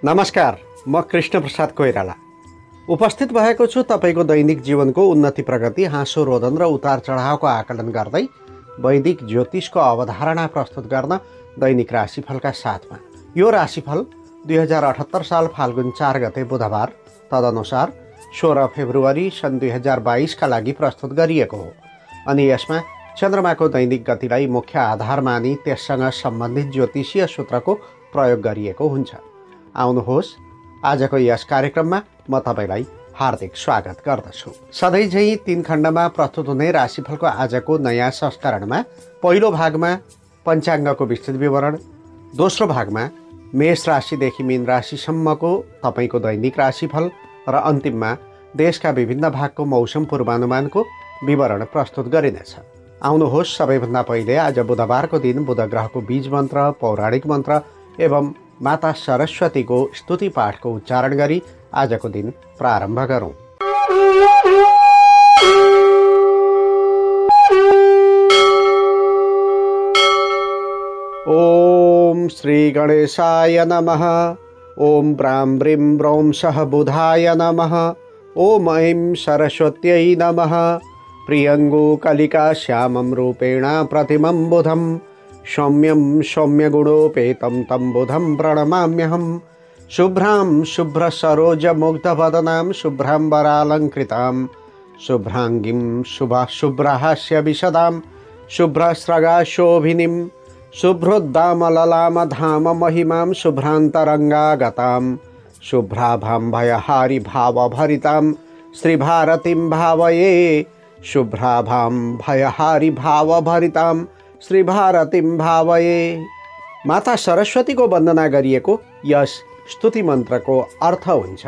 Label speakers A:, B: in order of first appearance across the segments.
A: नमस्कार, म कृष्ण प्रसाद कोइराला उपस्थित भएको छु तपाईको दैनिक जीवनको उन्नति प्रगति, हाँसो रोदन र उतार चढावको आकलन गर्दै वैदिक ज्योतिषको अवधारणा प्रस्तुत गर्न दैनिक राशिफलका साथमा। यो राशिफल 2078 साल फाल्गुन 4 गते बुधबार तदनुसार 16 फेब्रुअरी सन् 2022 का लागि प्रस्तुत गरिएको हो। अनि यसमा चन्द्रमाको दैनिक गतिलाई मुख्य आधार मानी त्यससँग सम्बन्धित ज्योतिषीय सूत्रको प्रयोग गरिएको हुन्छ। आउनुहोस्, आजको यस कार्यक्रममा म तपाईलाई हार्दिक स्वागत गर्दछु। सधैँ झैं 3 खण्डमा प्रस्तुत हुने राशिफलको आजको नयाँ संस्करणमा पहिलो भागमा पञ्चाङ्गको विस्तृत विवरण, दोस्रो भागमा मेष राशिदेखि मीन राशिसम्मको तपाईको दैनिक राशिफल र अन्तिममा देशका विभिन्न भागको मौसम पूर्वानुमानको विवरण प्रस्तुत गरिनेछ। आउनुहोस्, सबैभन्दा पहिले आज बुधबारको दिन बुध ग्रहको बीज मन्त्र, पौराणिक मन्त्र एवं माता सरस्वतीको स्तुति पाठको उच्चारण गरी आजको दिन प्रारम्भ गरौँ। ओम श्री गणेशाय नमः। ओम ब्रां ब्रीं ब्रौं सह बुधाय नमः। ओम ऐं सरस्वत्यै नमः। प्रियङ्गो कलिका श्यामं रूपेण प्रतिमं बुधं सौम्यं सौम्यगुणोपेतं तं बुधं प्रणमाम्यहं। शुभ्रां शुभ्रसरोजमुग्धवदनां शुभ्राम्बरालङ्कृतां शुभ्राङ्गीं शुभ्रहास्य विशदां शुभ्रस्रगाशोभिनीं शुभ्रोद्दामललामधाम महिमां शुभ्रान्तरङ्गागतां शुभ्राभां भयहारि भावभरितां श्रीभारतीं भावये। शुभ्राभां भयहारि भावभरितां श्रीभारतीं भावये। माता सरस्वतीको वन्दना गरिएको यस स्तुति मन्त्रको अर्थ हुन्छ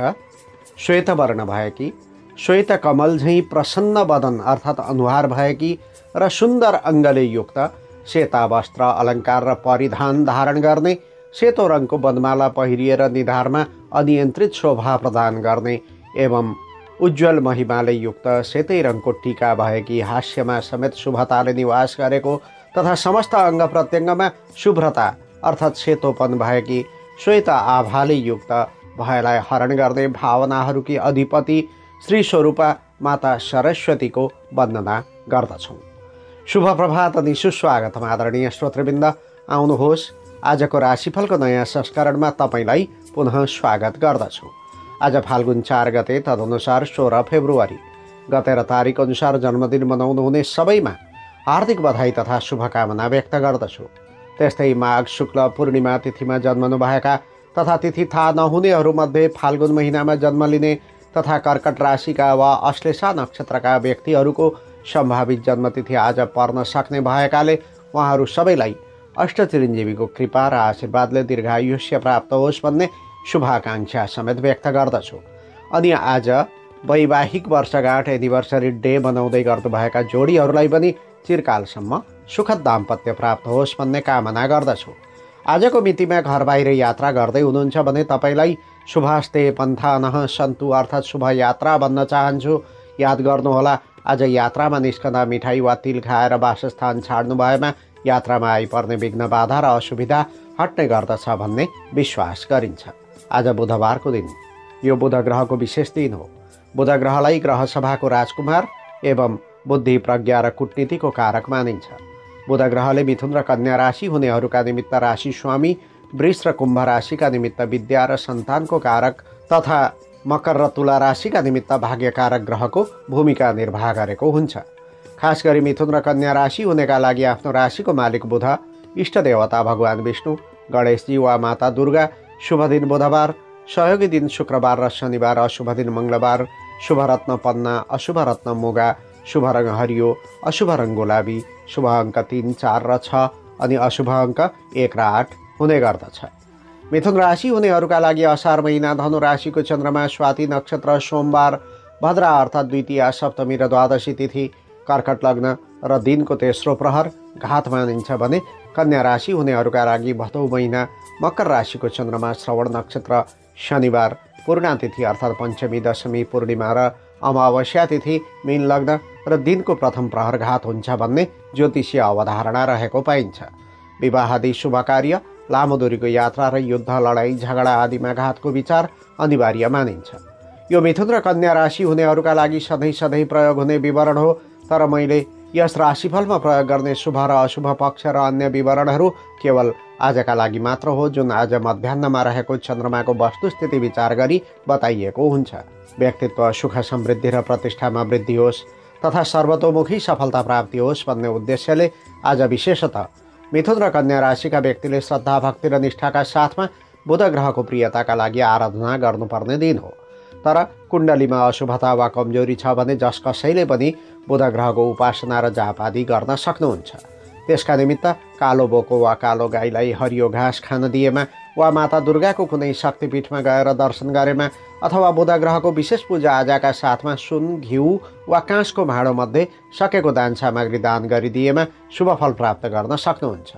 A: श्वेत वर्ण भएकी, श्वेत कमल झैं प्रसन्न वदन अर्थात् अनुहार भएकी र सुन्दर अङ्गले युक्त, सेता वस्त्र अलङ्कार र परिधान धारण गर्ने, सेतो रङको वनमाला पहिरिएर निधारमा अनियन्त्रित शोभा प्रदान गर्ने एवं उज्जवल महिमाले युक्त सेतै रङको टीका भएकी, हास्यमा समेत शुभताले निवास गरेको तथा समस्त अङ्ग प्रत्यङ्गमा शुभ्रता अर्थात् सेतोपन भएकी, श्वेत आभाले युक्त भयलाई हरण गर्ने भावनाहरूकी अधिपति श्री स्वरूपा माता सरस्वतीको वन्दना गर्दछौँ। शुभ प्रभात अनि सुस्वागतम आदरणीय श्रोतृवृन्द। आउनुहोस्, आजको राशिफलको नयाँ संस्करणमा तपाईलाई पुनः स्वागत गर्दछु। आज फाल्गुन 4 गते तदनुसार 16 फेब्रुअरी गतेर तारिक अनुसार जन्मदिन मनाउनुहुने सबैमा हार्दिक बधाई तथा शुभकामना व्यक्त गर्दछु। त्यस्तै माघ शुक्ल पूर्णिमा तिथिमा जन्मनुभएका तथा तिथि थाहा नहुनेहरूमध्ये फाल्गुन महिनामा जन्म लिने तथा कर्कट राशिका वा अश्लेषा नक्षत्रका व्यक्तिहरूको सम्भावित जन्मतिथि आज पर्न सक्ने भएकाले उहाँहरू सबैलाई अष्टचिरञ्जीवीको कृपा र आशीर्वादले दीर्घायुष्य प्राप्त होस् भन्ने शुभाकांक्षा समेत व्यक्त गर्दछु। अनि आज वैवाहिक वर्षगाँठ एनिभर्सरी डे मनाउँदै गर्नुभएका जोडीहरूलाई पनि चिरकालसम्म सुखद दाम्पत्य प्राप्त होस् भन्ने कामना गर्दछु। आजको मितिमा घर बाहिर यात्रा गर्दै हुनुहुन्छ भने तपाईँलाई शुभास्ते पन्थानः सन्तु अर्थात् शुभ यात्रा भन्न चाहन्छु। याद गर्नुहोला, आज यात्रामा निस्कँदा मिठाई वा तिल खाएर वासस्थान छाड्नु भएमा यात्रामा आइपर्ने विघ्न बाधा र असुविधा हट्ने गर्दछ भन्ने विश्वास गरिन्छ। आज बुधबारको दिन यो बुध ग्रहको विशेष दिन हो। बुध ग्रहलाई ग्रह सभाको राजकुमार एवं बुद्धि प्रज्ञा र कूटनीतिको कारक मानिन्छ। बुध ग्रहले मिथुन र कन्या राशि हुनेहरूका निमित्त राशि स्वामी, वृष र कुम्भ राशिका निमित्त विद्या र सन्तानको कारक तथा मकर र तुला राशिका निमित्त भाग्यकारक ग्रहको भूमिका निर्वाह गरेको हुन्छ। खास गरी मिथुन र कन्या राशि हुनेका लागि आफ्नो राशिको मालिक बुध, इष्ट देवता भगवान विष्णु, गणेशजी वा माता दुर्गा, शुभ दिन बुधबार, सहयोगी दिन शुक्रबार र शनिबार, अशुभ दिन मङ्गलबार, शुभ रत्न पन्ना, अशुभ रत्न मुगा, शुभ रङ हरियो, अशुभ रङ गुलाबी, शुभ अङ्क 3, 4 र 6 अनि अशुभ अङ्क 1 र 8 हुने गर्दछ। मिथुन राशि हुनेहरूका लागि असार महिना धनु राशिको चन्द्रमा स्वाति नक्षत्र सोमबार भद्रा अर्थात् द्वितीया सप्तमी र द्वादशी तिथि कर्कट लग्न र दिनको तेस्रो प्रहर घात मानिन्छ भने कन्या राशि हुनेहरूका लागि भदौ महिना मकर राशिको चन्द्रमा श्रवण नक्षत्र शनिबार पूर्णा तिथि अर्थात् पञ्चमी दशमी पूर्णिमा र अमावस्या तिथि मीन लग्न र दिनको प्रथम प्रहर घात हुन्छ भन्ने ज्योतिषीय अवधारणा रहेको पाइन्छ। विवाह आदि शुभ कार्य लामो दूरीको यात्रा र युद्ध, लडाईँ, झगडा आदिमा घातको विचार अनिवार्य मानिन्छ। यो मिथुन र कन्या राशि हुनेहरूका लागि सधैँ सधैँ प्रयोग हुने विवरण हो, तर मैले यस राशिफलमा प्रयोग गर्ने शुभ र अशुभ पक्ष र अन्य विवरणहरू केवल आजका लागि मात्र हो, जुन आज मध्याह्नमा रहेको चन्द्रमाको वस्तुस्थिति विचार गरी बताइएको हुन्छ। व्यक्तित्व, सुख, समृद्धि र प्रतिष्ठामा वृद्धि होस् तथा सर्वतोमुखी सफलता प्राप्ति होस् भन्ने उद्देश्यले आज विशेषतः मिथुन र कन्या राशिका व्यक्तिले श्रद्धा, भक्ति र निष्ठाका साथमा बुध ग्रहको प्रियताका लागि आराधना गर्नुपर्ने दिन हो। तर कुण्डलीमा अशुभता वा कमजोरी छ भने जस कसैले पनि बुध ग्रहको उपासना र जाप आदि गर्न सक्नुहुन्छ। त्यसका निमित्त कालो बोको वा कालो गाईलाई हरियो घाँस खान दिएमा वा माता दुर्गाको कुनै शक्तिपीठमा गएर दर्शन गरेमा अथवा बुध ग्रहको विशेष पूजाआजाका साथमा सुन, घिउ वा काँसको भाँडोमध्ये सकेको दान सामग्री दान गरिदिएमा शुभ फल प्राप्त गर्न सक्नुहुन्छ।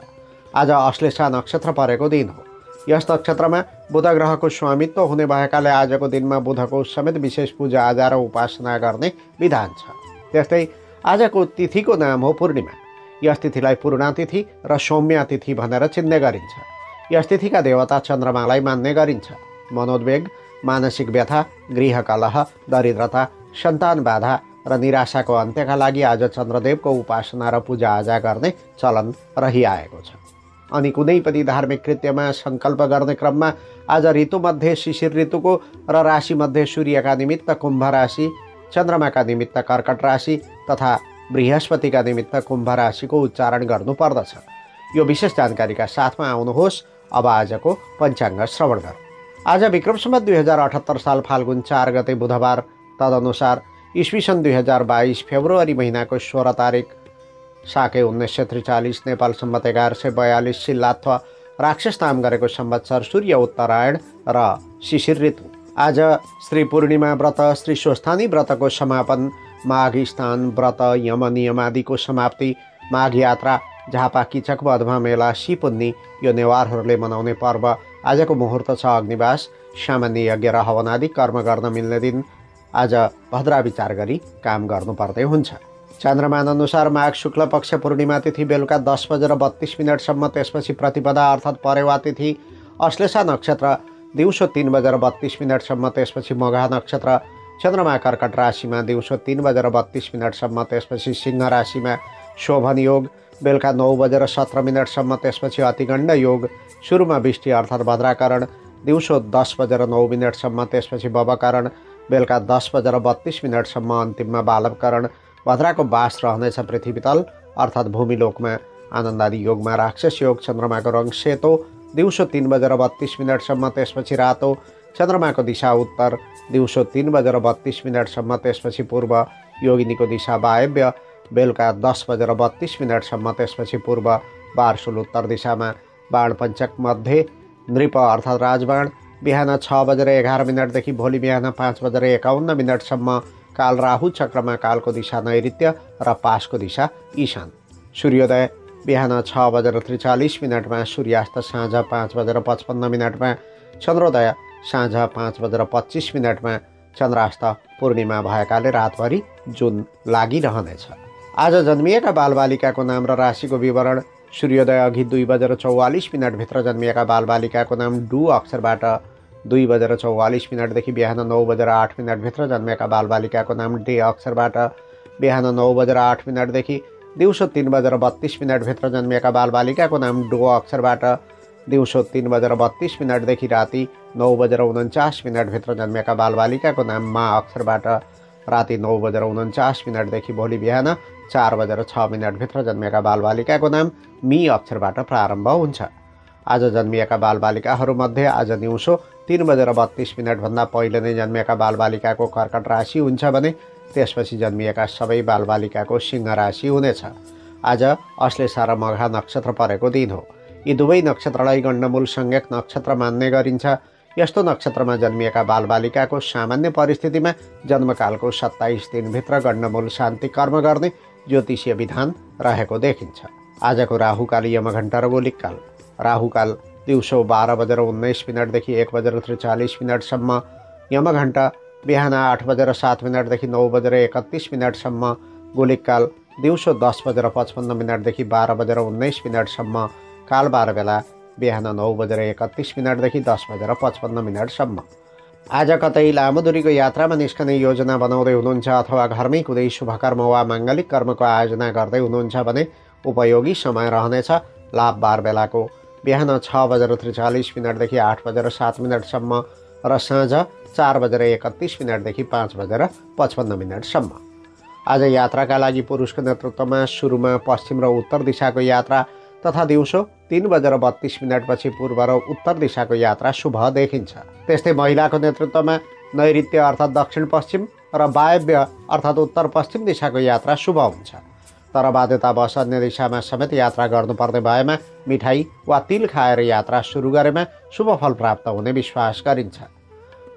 A: आज अश्लेषा नक्षत्र परेको दिन हो। यस नक्षत्रमा बुध ग्रहको स्वामित्व हुने भएकाले आजको दिनमा बुधको समेत विशेष पूजाआजा र उपासना गर्ने विधान छ। त्यस्तै आजको तिथिको नाम हो पूर्णिमा। यस तिथिलाई पूर्णा तिथि र सौम्या तिथि भनेर चिन्ने गरिन्छ। यस तिथिका देवता चन्द्रमालाई मान्ने गरिन्छ। मनोद्वेग, मानसिक व्यथा, गृह कलह, दरिद्रता, सन्तान बाधा र निराशाको अन्त्यका लागि आज चन्द्रदेवको उपासना र पूजाआजा गर्ने चलन रहिआएको छ। अनि कुनै पनि धार्मिक कृत्यमा सङ्कल्प गर्ने क्रममा आज ऋतुमध्ये शिशिर ऋतुको र राशिमध्ये सूर्यका निमित्त कुम्भ राशि, चन्द्रमाका निमित्त कर्कट राशि तथा बृहस्पतिका निमित्त कुम्भ राशिको उच्चारण गर्नुपर्दछ। यो विशेष जानकारीका साथमा आउनुहोस् अब आजको पञ्चाङ्ग श्रवण गरौँ। आज विक्रम सम्वत 2078 साल फाल्गुन 4 गते बुधबार, तदनुसार ईस्वी सन् 2022 फेब्रुअरी महिनाको 16 तारिक साके 1943 नेपाल सम्वत 1142 शिलात्व राक्षस नाम गरेको संवत्सर सूर्य उत्तरायण र शिशिर ऋतु। आज श्री पूर्णिमा व्रत, श्री स्वस्थानी व्रतको समापन, माघ स्नान व्रत, यम नियम आदिको समाप्ति, माघ यात्रा, झापा किचक, बधमा मेला, सिपुन्नी यो नेवारहरूले मनाउने पर्व। आजको मुहुर्त छ अग्निवास, सामान्य यज्ञ र हवन आदि कर्म गर्न मिल्ने दिन। आज भद्रा विचार गरी काम गर्नुपर्ने हुन्छ। चन्द्रमान अनुसार माघ शुक्ल पक्ष पूर्णिमा तिथि बेलुका 10:32 त्यसपछि प्रतिपदा अर्थात् परेवा तिथि, अश्लेषा नक्षत्र दिउँसो 3:32 त्यसपछि मघा नक्षत्र, चन्द्रमा कर्कट राशिमा दिउँसो 3:32 त्यसपछि सिंह राशिमा शोभन योग, बेलुका 9:17 त्यसपछि अतिगण्ड योग, सुरुमा बिष्टि अर्थात् भद्राकरण, दिउँसो 10:09 त्यसपछि बबकरण, बेलुका 10:32 अन्तिममा बालवकरण। भद्राको बास रहनेछ पृथ्वीतल अर्थात् भूमिलोकमा। आनन्दादि योगमा राक्षस योग, चन्द्रमाको रङ सेतो, दिउँसो 3:32 त्यसपछि रातो, चन्द्रमाको दिशा उत्तर, दिउँसो 3:32 त्यसपछि पूर्व, योगिनीको दिशा वायव्य, बेलुका 10:32 त्यसपछि पूर्व, बारसुल उत्तर दिशामा, बाण पञ्चक मध्ये, नृप अर्थात् राजबाण, बिहान 6:11 भोलि बिहान 5:51 काल राहु चक्रमा, कालको दिशा नैऋत्य र पासको दिशा ईशान। सूर्योदय बिहान 6:43 सूर्यास्त साँझ 5:55 चन्द्रोदय साँझ 5:25 चन्द्रास्त। पूर्णिमा भएकाले रातभरि जुन लागिरहनेछ। आज जन्मिएका बालबालिकाको नाम र राशिको विवरण। सूर्योदय अघि 2:44 भित्र जन्मिएका बालबालिकाको नाम डु अक्षरबाट, 2:44 बिहान 9:08 भित्र जन्मिएका बालबालिकाको नाम डे अक्षरबाट, बिहान 9:08 दिउँसो 3:32 भित्र जन्मिएका बालबालिकाको नाम डो अक्षरबाट, दिउँसो 3:32 राति 9:49 भित्र जन्मिएका बालबालिकाको नाम मा अक्षरबाट, राति 9:49 भोलि बिहान 4:06 भित्र जन्मिएका बालबालिकाको नाम मी अक्षरबाट प्रारम्भ हुन्छ। आज जन्मिएका बालबालिकाहरूमध्ये आज दिउँसो 3:32 भन्दा पहिले नै जन्मिएका बालबालिकाको कर्कट राशि हुन्छ भने त्यसपछि जन्मिएका सबै बालबालिकाको सिंह राशि हुनेछ। आज अश्लेषा र मघा नक्षत्र परेको दिन हो। यी दुवै नक्षत्रलाई गण्डमूल संज्ञक नक्षत्र मान्ने गरिन्छ। यस्तो नक्षत्रमा जन्मिएका बालबालिकाको सामान्य परिस्थितिमा जन्मकालको 27 दिनभित्र गण्डमूल शान्ति कर्म गर्ने ज्योतिषीय विधान रहेको देखिन्छ। आजको राहुकाल, यमघण्टा र गोलिककाल। राहुकाल दिउँसो 12:19 1:43 यमघण्टा बिहान 8:07 9:31 गोलिककाल दिउँसो 10:55 12:19 काल 12 बेला बिहान 9:31देखि 10:55 आज कतै लामो दूरीको यात्रामा निस्कने योजना बनाउँदै हुनुहुन्छ अथवा घरमै कुनै शुभकर्म वा माङ्गलिक कर्मको आयोजना गर्दै हुनुहुन्छ भने उपयोगी समय रहनेछ। लाभ बार बेलाको बिहान 6:43देखि 8:07 र साँझ 4:31देखि 5:55। आज यात्राका लागि पुरुषको नेतृत्वमा सुरुमा पश्चिम र उत्तर दिशाको यात्रा तथा दिउँसो 3:32 पूर्व र उत्तर दिशाको यात्रा शुभ देखिन्छ। त्यस्तै महिलाको नेतृत्वमा नैऋत्य अर्थात् दक्षिण पश्चिम र वायव्य अर्थात् उत्तर पश्चिम दिशाको यात्रा शुभ हुन्छ। तर बाध्यतावश अन्य दिशामा समेत यात्रा गर्नुपर्ने भएमा मिठाई वा तिल खाएर यात्रा सुरु गरेमा शुभ फल प्राप्त हुने विश्वास गरिन्छ।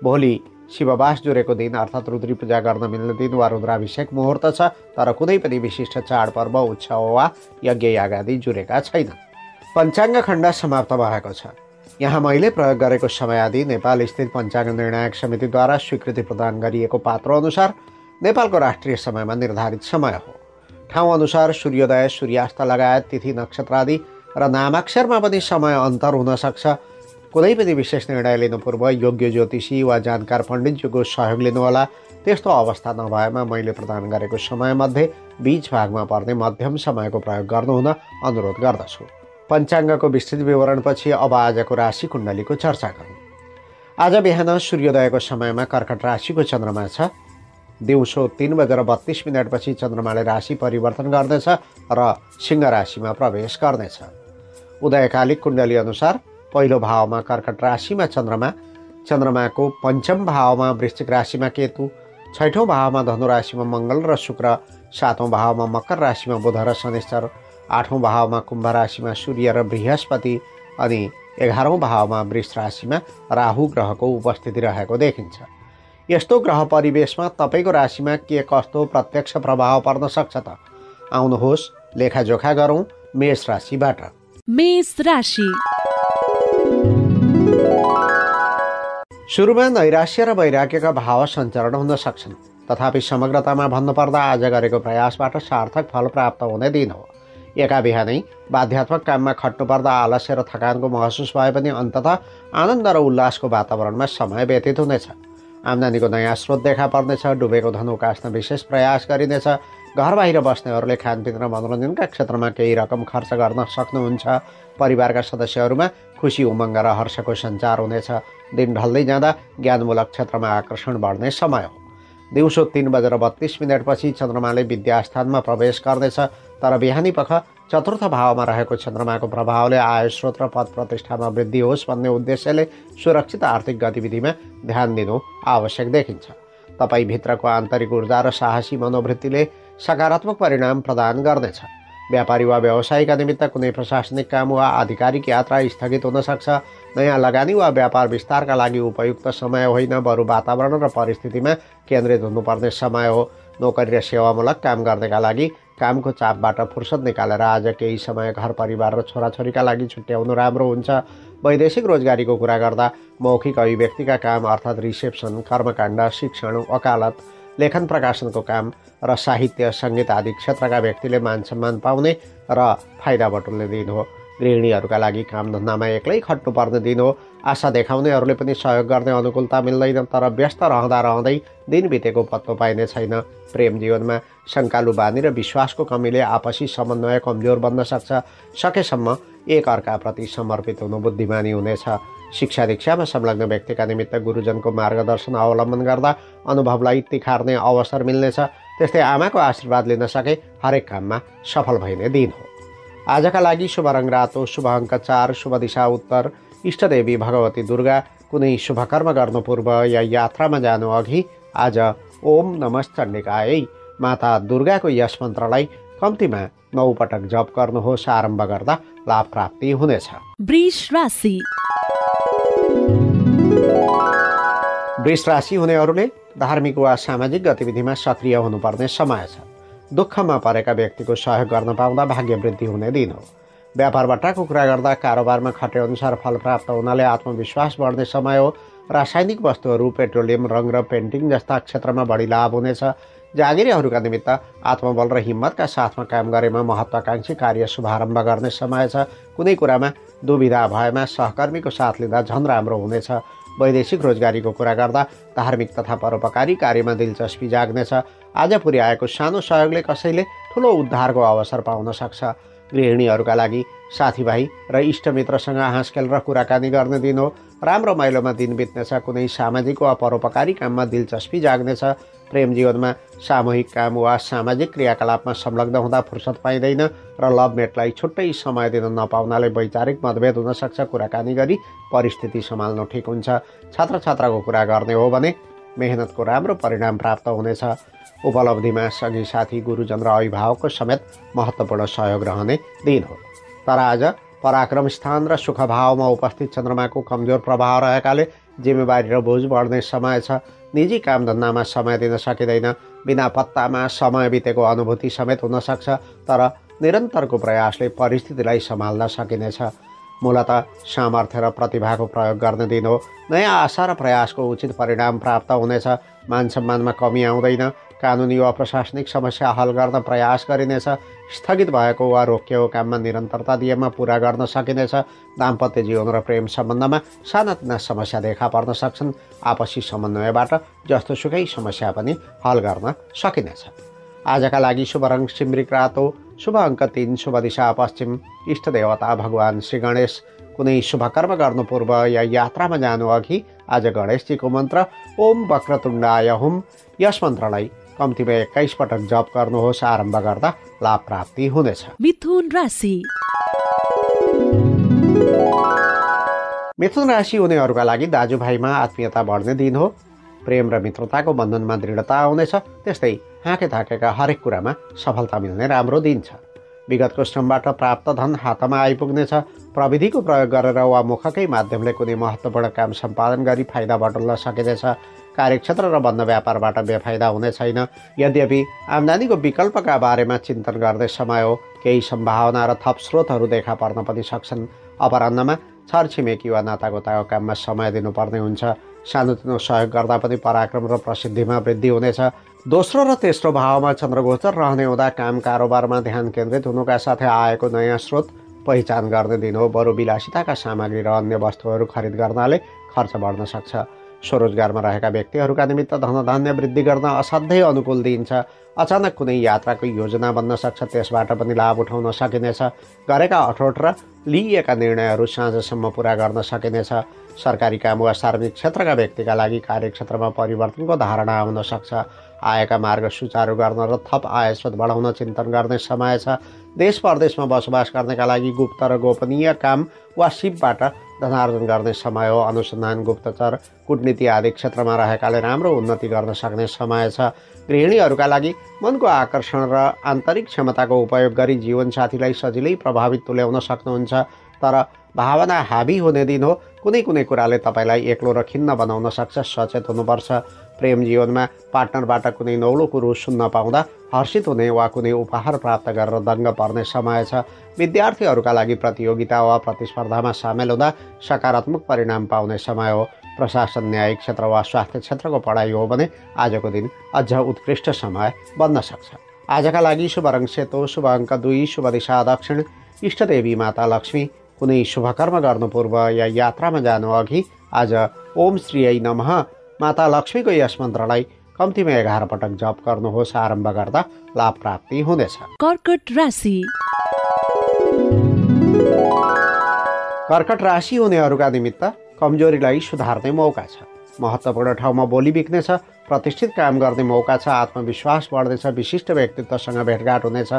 A: भोलि शिववास जुरेको दिन अर्थात् रुद्री पूजा गर्न मिल्ने दिन वा रुद्राभिषेक मुहुर्त छ। तर कुनै पनि विशिष्ट चाडपर्व उत्सव वा यज्ञ यागादि जुरेका छैनन्। पञ्चाङ्ग खण्ड समाप्त भएको छ। यहाँ मैले प्रयोग गरेको समयादि नेपाल स्थित पञ्चाङ्ग निर्णायक समितिद्वारा स्वीकृति प्रदान गरिएको पात्र अनुसार नेपालको राष्ट्रिय समयमा निर्धारित समय हो। ठाउँ अनुसार सूर्योदय सूर्यास्त लगायत तिथि नक्षत्र आदि र नामाक्षरमा पनि समय अन्तर हुन सक्छ। कुनै पनि विशेष निर्णय लिनु पूर्व योग्य ज्योतिषी वा जानकार पण्डितज्यूको सहयोग लिनुहोला। त्यस्तो अवस्था नभएमा मैले प्रदान गरेको समयमध्ये बीच भागमा पर्ने मध्यम समयको प्रयोग गर्नुहुन अनुरोध गर्दछु। पञ्चाङ्गको विस्तृत विवरणपछि अब आजको राशि कुण्डलीको चर्चा गरौँ। आज बिहान सूर्योदयको समयमा कर्कट राशिको चन्द्रमा छ। दिउँसो 3:32 चन्द्रमाले राशि परिवर्तन गर्नेछ र सिंह राशिमा प्रवेश गर्नेछ। उदयकालिक कुण्डली अनुसार पहिलो भावमा कर्कट राशिमा चन्द्रमा, चन्द्रमाको पञ्चम भावमा वृश्चिक राशिमा केतु, छैठौँ भावमा धनु राशिमा मङ्गल र शुक्र, सातौँ भावमा मकर राशिमा बुध र शनिश्चर, आठौँ भावमा कुम्भ राशिमा सूर्य र बृहस्पति अनि 11औँ भावमा वृष राशिमा राहु ग्रहको उपस्थिति रहेको देखिन्छ। यस्तो ग्रह परिवेशमा तपाईँको राशिमा के कस्तो प्रत्यक्ष प्रभाव पर्न सक्छ त आउनुहोस् लेखाजोखा गरौँ मेष राशिबाट।
B: मेष राशि
A: सुरुमा नैराश्य र वैराग्यका भाव सञ्चरण हुन सक्छन्। तथापि समग्रतामा भन्नुपर्दा आज गरेको प्रयासबाट सार्थक फल प्राप्त हुने दिन हो। एका बिहानै बाध्यात्मक काममा खट्नुपर्दा आलस्य र थकानको महसुस भए पनि अन्ततः आनन्द र उल्लासको वातावरणमा समय व्यतीत हुनेछ। आम्दानीको नयाँ स्रोत देखा पर्नेछ। डुबेको धन उकास्न विशेष प्रयास गरिनेछ। घर बाहिर बस्नेहरूले खानपिन र मनोरञ्जनका क्षेत्रमा केही रकम खर्च गर्न सक्नुहुन्छ। परिवारका सदस्यहरूमा खुसी उमङ्ग र हर्षको सञ्चार हुनेछ। दिन ढल्दै जाँदा ज्ञानमूलक क्षेत्रमा आकर्षण बढ्ने समय हो। दिउँसो 3:32 चन्द्रमाले विद्यास्थानमा प्रवेश गर्नेछ। तर बिहानी पख चतुर्थ भावमा रहेको चन्द्रमाको प्रभावले आय स्रोत र पद प्रतिष्ठामा वृद्धि होस् भन्ने उद्देश्यले सुरक्षित आर्थिक गतिविधिमा ध्यान दिनु आवश्यक देखिन्छ। तपाईभित्रको आन्तरिक ऊर्जा र साहसी मनोवृत्तिले सकारात्मक परिणाम प्रदान गर्नेछ। व्यापारी वा व्यवसायीका निमित्त कुनै प्रशासनिक काम वा आधिकारिक यात्रा स्थगित हुन सक्छ। नयाँ लगानी वा व्यापार विस्तारका लागि उपयुक्त समय होइन, बरु वातावरण र परिस्थितिमा केन्द्रित हुनुपर्ने समय हो। नोकरी र सेवामूलक काम गर्नेका लागि कामको चापबाट फुर्सद निकालेर आज केही समय घर परिवार र छोराछोरीका लागि छुट्याउनु राम्रो हुन्छ। वैदेशिक रोजगारीको कुरा गर्दा मौखिक अभिव्यक्तिका काम अर्थात् रिसेप्सन, कर्मकाण्ड, शिक्षण, वकालत, लेखन प्रकाशनको काम र साहित्य, सङ्गीत आदि क्षेत्रका व्यक्तिले मान सम्मान पाउने र फाइदा बटुल्ने दिन हो। गृहिणीहरूका लागि कामधन्दामा एक्लै खट्नुपर्ने दिन हो। आशा देखाउनेहरूले पनि सहयोग गर्ने अनुकूलता मिल्दैन। तर व्यस्त रहँदा रहँदै दिन बितेको पत्तो पाइने छैन। प्रेम जीवनमा शङ्कालु बानी र विश्वासको कमीले आपसी समन्वय कमजोर बन्न सक्छ। सकेसम्म एक अर्काप्रति समर्पित हुनु बुद्धिमानी हुनेछ। शिक्षा दीक्षामा संलग्न व्यक्तिका निमित्त गुरुजनको मार्गदर्शन अवलम्बन गर्दा अनुभवलाई तिखार्ने अवसर मिल्नेछ। त्यस्तै आमाको आशीर्वाद लिन सके हरेक काममा सफल भइने दिन हो। आजका लागि शुभ रङ रातो, शुभ अङ्क 4, शुभ दिशा उत्तर, इष्टदेवी भगवती दुर्गा। कुनै शुभकर्म गर्नु पूर्व या यात्रामा जानु अघि आज ओम नमश्चण्डिकायै माता दुर्गाको यस मन्त्रलाई कम्तीमा 9 पटक जप गर्नुहोस्। आरम्भ गर्दा लाभ प्राप्ति हुनेछ।
B: वृष राशि
A: वृष राशि हुनेहरूले धार्मिक वा सामाजिक गतिविधिमा सक्रिय हुनुपर्ने समय छ। दुःखमा परेका व्यक्तिको सहयोग गर्न पाउँदा भाग्य वृद्धि हुने दिन हो। व्यापारबट्टाको कुरा गर्दा कारोबारमा खटेअनुसार फल प्राप्त हुनाले आत्मविश्वास बढ्ने समय हो। रासायनिक वस्तुहरू, पेट्रोलियम, रङ र पेन्टिङ जस्ता क्षेत्रमा बढी लाभ हुनेछ। जागिरीहरूका निमित्त आत्मबल र हिम्मतका साथमा काम गरेमा महत्त्वाकांक्षी कार्य शुभारम्भ गर्ने समय छ। कुनै कुरामा दुविधा भएमा सहकर्मीको साथ लिँदा झन् राम्रो हुनेछ। वैदेशिक रोजगारीको कुरा गर्दा धार्मिक तथा परोपकारी कार्यमा दिलचस्पी जाग्नेछ। आज पुर्याएको सानो सहयोगले कसैले ठुलो उद्धारको अवसर पाउन सक्छ। गृहिणीहरूका लागि साथीभाइ र इष्टमित्रसँग हाँसखेल र कुराकानी गर्ने दिन हो। राम्रो माइलोमा दिन बित्नेछ। कुनै सामाजिक वा परोपकारी काममा दिलचस्पी जाग्नेछ। प्रेम जीवनमा सामूहिक काम वा सामाजिक क्रियाकलापमा संलग्न हुँदा फुर्सद पाइँदैन र लभमेटलाई छुट्टै समय दिन नपाउनाले वैचारिक मतभेद हुन सक्छ। कुराकानी गरी परिस्थिति सम्हाल्नु ठिक हुन्छ। छात्र छात्राको कुरा गर्ने हो भने मेहनतको राम्रो परिणाम प्राप्त हुनेछ। उपलब्धिमा सघी साथी गुरुजन र अभिभावकको समेत महत्त्वपूर्ण सहयोग रहने दिन हो। तर आज पराक्रम स्थान र सुखभावमा उपस्थित चन्द्रमाको कमजोर प्रभाव रहेकाले जिम्मेवारी र बोझ बढ्ने समय छ। निजी कामधन्दामा समय दिन सकिँदैन। बिना पत्तामा समय बितेको अनुभूति समेत हुन सक्छ। तर निरन्तरको प्रयासले परिस्थितिलाई सम्हाल्न सकिनेछ। मूलतः सामर्थ्य र प्रतिभाको प्रयोग गर्ने दिन हो। नयाँ आशा र प्रयासको उचित परिणाम प्राप्त हुनेछ। मान सम्मानमा कमी आउँदैन। कानुनी वा प्रशासनिक समस्या हल गर्न प्रयास गरिनेछ। स्थगित भएको वा रोकिएको काममा निरन्तरता दिएमा पुरा गर्न सकिनेछ। दाम्पत्य जीवन र प्रेम सम्बन्धमा सानातिना समस्या देखा पर्न सक्छन्। आपसी समन्वयबाट जस्तोसुकै समस्या पनि हल गर्न सकिनेछ। आजका लागि शुभ रङ सिमरिक रातो, शुभ अङ्क 3, शुभ दिशा पश्चिम, इष्ट देवता भगवान श्री गणेश। कुनै शुभ कर्म गर्नु पूर्व या यात्रामा जानु अघि आज गणेशजीको मन्त्र ओम वक्रतुण्डाय हुम, यस मन्त्रलाई कम्तीमा 21 पटक जप गर्नुहोस्। आरम्भ गर्दा लाभ प्राप्ति हुनेछ।
B: मिथुन राशि।
A: मिथुन राशि हुनेहरूका लागि दाजुभाइमा आत्मीयता बढ्ने दिन हो। प्रेम र मित्रताको बन्धनमा दृढता आउनेछ। त्यस्तै हाँके थाकेका हरेक कुरामा सफलता मिल्ने राम्रो दिन छ। विगतको श्रमबाट प्राप्त धन हातमा आइपुग्नेछ। प्रविधिको प्रयोग गरेर वा मुखकै माध्यमले कुनै महत्त्वपूर्ण काम सम्पादन गरी फाइदा बटुल्न सकिनेछ। कार्यक्षेत्र र बन्द व्यापारबाट बेफाइदा हुने छैन। यद्यपि आम्दानीको विकल्पका बारेमा चिन्तन गर्ने समय हो। केही सम्भावना र थप स्रोतहरू देखा पर्न पनि सक्छन्। अपराह्नमा छरछिमेकी वा नातागोताको काममा समय दिनुपर्ने हुन्छ। सानोतिनो सहयोग गर्दा पनि पराक्रम र प्रसिद्धिमा वृद्धि हुनेछ। दोस्रो र तेस्रो भावमा चन्द्रगोचर रहने हुँदा काम कारोबारमा ध्यान केन्द्रित हुनुका साथै आएको नयाँ स्रोत पहिचान गर्ने दिन हो। बरु विलासिताका सामग्री र अन्य वस्तुहरू खरिद गर्नाले खर्च बढ्न सक्छ। स्वरोजगारमा रहेका व्यक्तिहरूका निमित्त धनधान्य वृद्धि गर्न असाध्यै अनुकूल दिन छ। अचानक कुनै यात्राको योजना बन्न सक्छ। त्यसबाट पनि लाभ उठाउन सकिनेछ। गरेका अठोट र लिइएका निर्णयहरू साँझसम्म पुरा गर्न सकिनेछ। सरकारी काम वा सार्वजनिक क्षेत्रका व्यक्तिका लागि कार्यक्षेत्रमा परिवर्तनको धारणा आउन सक्छ। आयका मार्ग सुचारू गर्न र थप आय स्रोत बढाउन चिन्तन गर्ने समय छ। देश परदेशमा बसोबास गर्नेका लागि गुप्त र गोपनीय काम वा सिपबाट धनार्जन गर्ने समय हो। अनुसन्धान, गुप्तचर, कूटनीति आदि क्षेत्रमा रहेकाले राम्रो उन्नति गर्न सक्ने समय छ। गृहिणीहरूका लागि मनको आकर्षण र आन्तरिक क्षमताको उपयोग गरी जीवनसाथीलाई सजिलै प्रभावित तुल्याउन सक्नुहुन्छ। तर भावना हाबी हुने दिन हो। कुनै कुनै कुराले तपाईँलाई एक्लो र खिन्न बनाउन सक्छ। सचेत हुनुपर्छ। प्रेम जीवनमा पार्टनरबाट कुनै नौलो कुरो सुन्न पाउँदा हर्षित हुने वा कुनै उपहार प्राप्त गरेर दङ्ग पर्ने समय छ। विद्यार्थीहरूका लागि प्रतियोगिता वा प्रतिस्पर्धामा सामेल हुँदा सकारात्मक परिणाम पाउने समय हो। प्रशासन, न्यायिक क्षेत्र वा स्वास्थ्य क्षेत्रको पढाइ हो भने आजको दिन अझ उत्कृष्ट समय बन्न सक्छ। आजका लागि शुभ रङ सेतो, शुभ अङ्क 2, शुभ दिशा दक्षिण, इष्टदेवी माता लक्ष्मी। कुनै शुभ कर्म गर्नु पूर्व या यात्रामा जानु अघि आज ओम श्रीयै नमः माता लक्ष्मीको यस मन्त्रलाई कम्तीमा 11 पटक जप गर्नुहोस्। आरम्भ गर्दा लाभ प्राप्ति हुनेछ।
B: कर्कट राशि।
A: कर्कट राशि हुनेहरूका निमित्त कमजोरीलाई सुधार्ने मौका छ। महत्त्वपूर्ण ठाउँमा बोली बिक्नेछ। प्रतिष्ठित काम गर्ने मौका छ। आत्मविश्वास बढ्नेछ। विशिष्ट व्यक्तित्वसँग भेटघाट हुनेछ।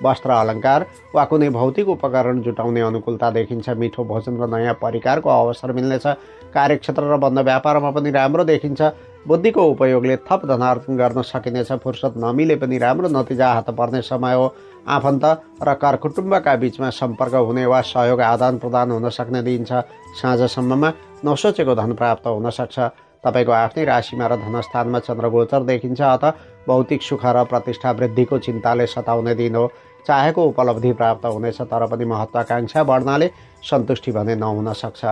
A: वस्त्र अलङ्कार वा कुनै भौतिक उपकरण जुटाउने अनुकूलता देखिन्छ। मिठो भोजन र नयाँ परिकारको अवसर मिल्नेछ। कार्यक्षेत्र र बन्द व्यापारमा पनि राम्रो देखिन्छ। बुद्धिको उपयोगले थप धनार्जन गर्न सकिनेछ। फुर्सद नमिले पनि राम्रो नतिजा हात पर्ने समय हो। आफन्त र करकुटुम्बका बीचमा सम्पर्क हुने वा सहयोग आदान प्रदान हुन सक्ने दिन छ। साँझसम्ममा नसोचेको धन प्राप्त हुन सक्छ। तपाईँको आफ्नै राशिमा र धनस्थानमा चन्द्रगोचर देखिन्छ। अत भौतिक सुख र प्रतिष्ठा वृद्धिको चिन्ताले सताउने दिन हो। चाहेको उपलब्धि प्राप्त हुनेछ। तर पनि महत्त्वाकांक्षा बढ्नाले सन्तुष्टि भने नहुन सक्छ।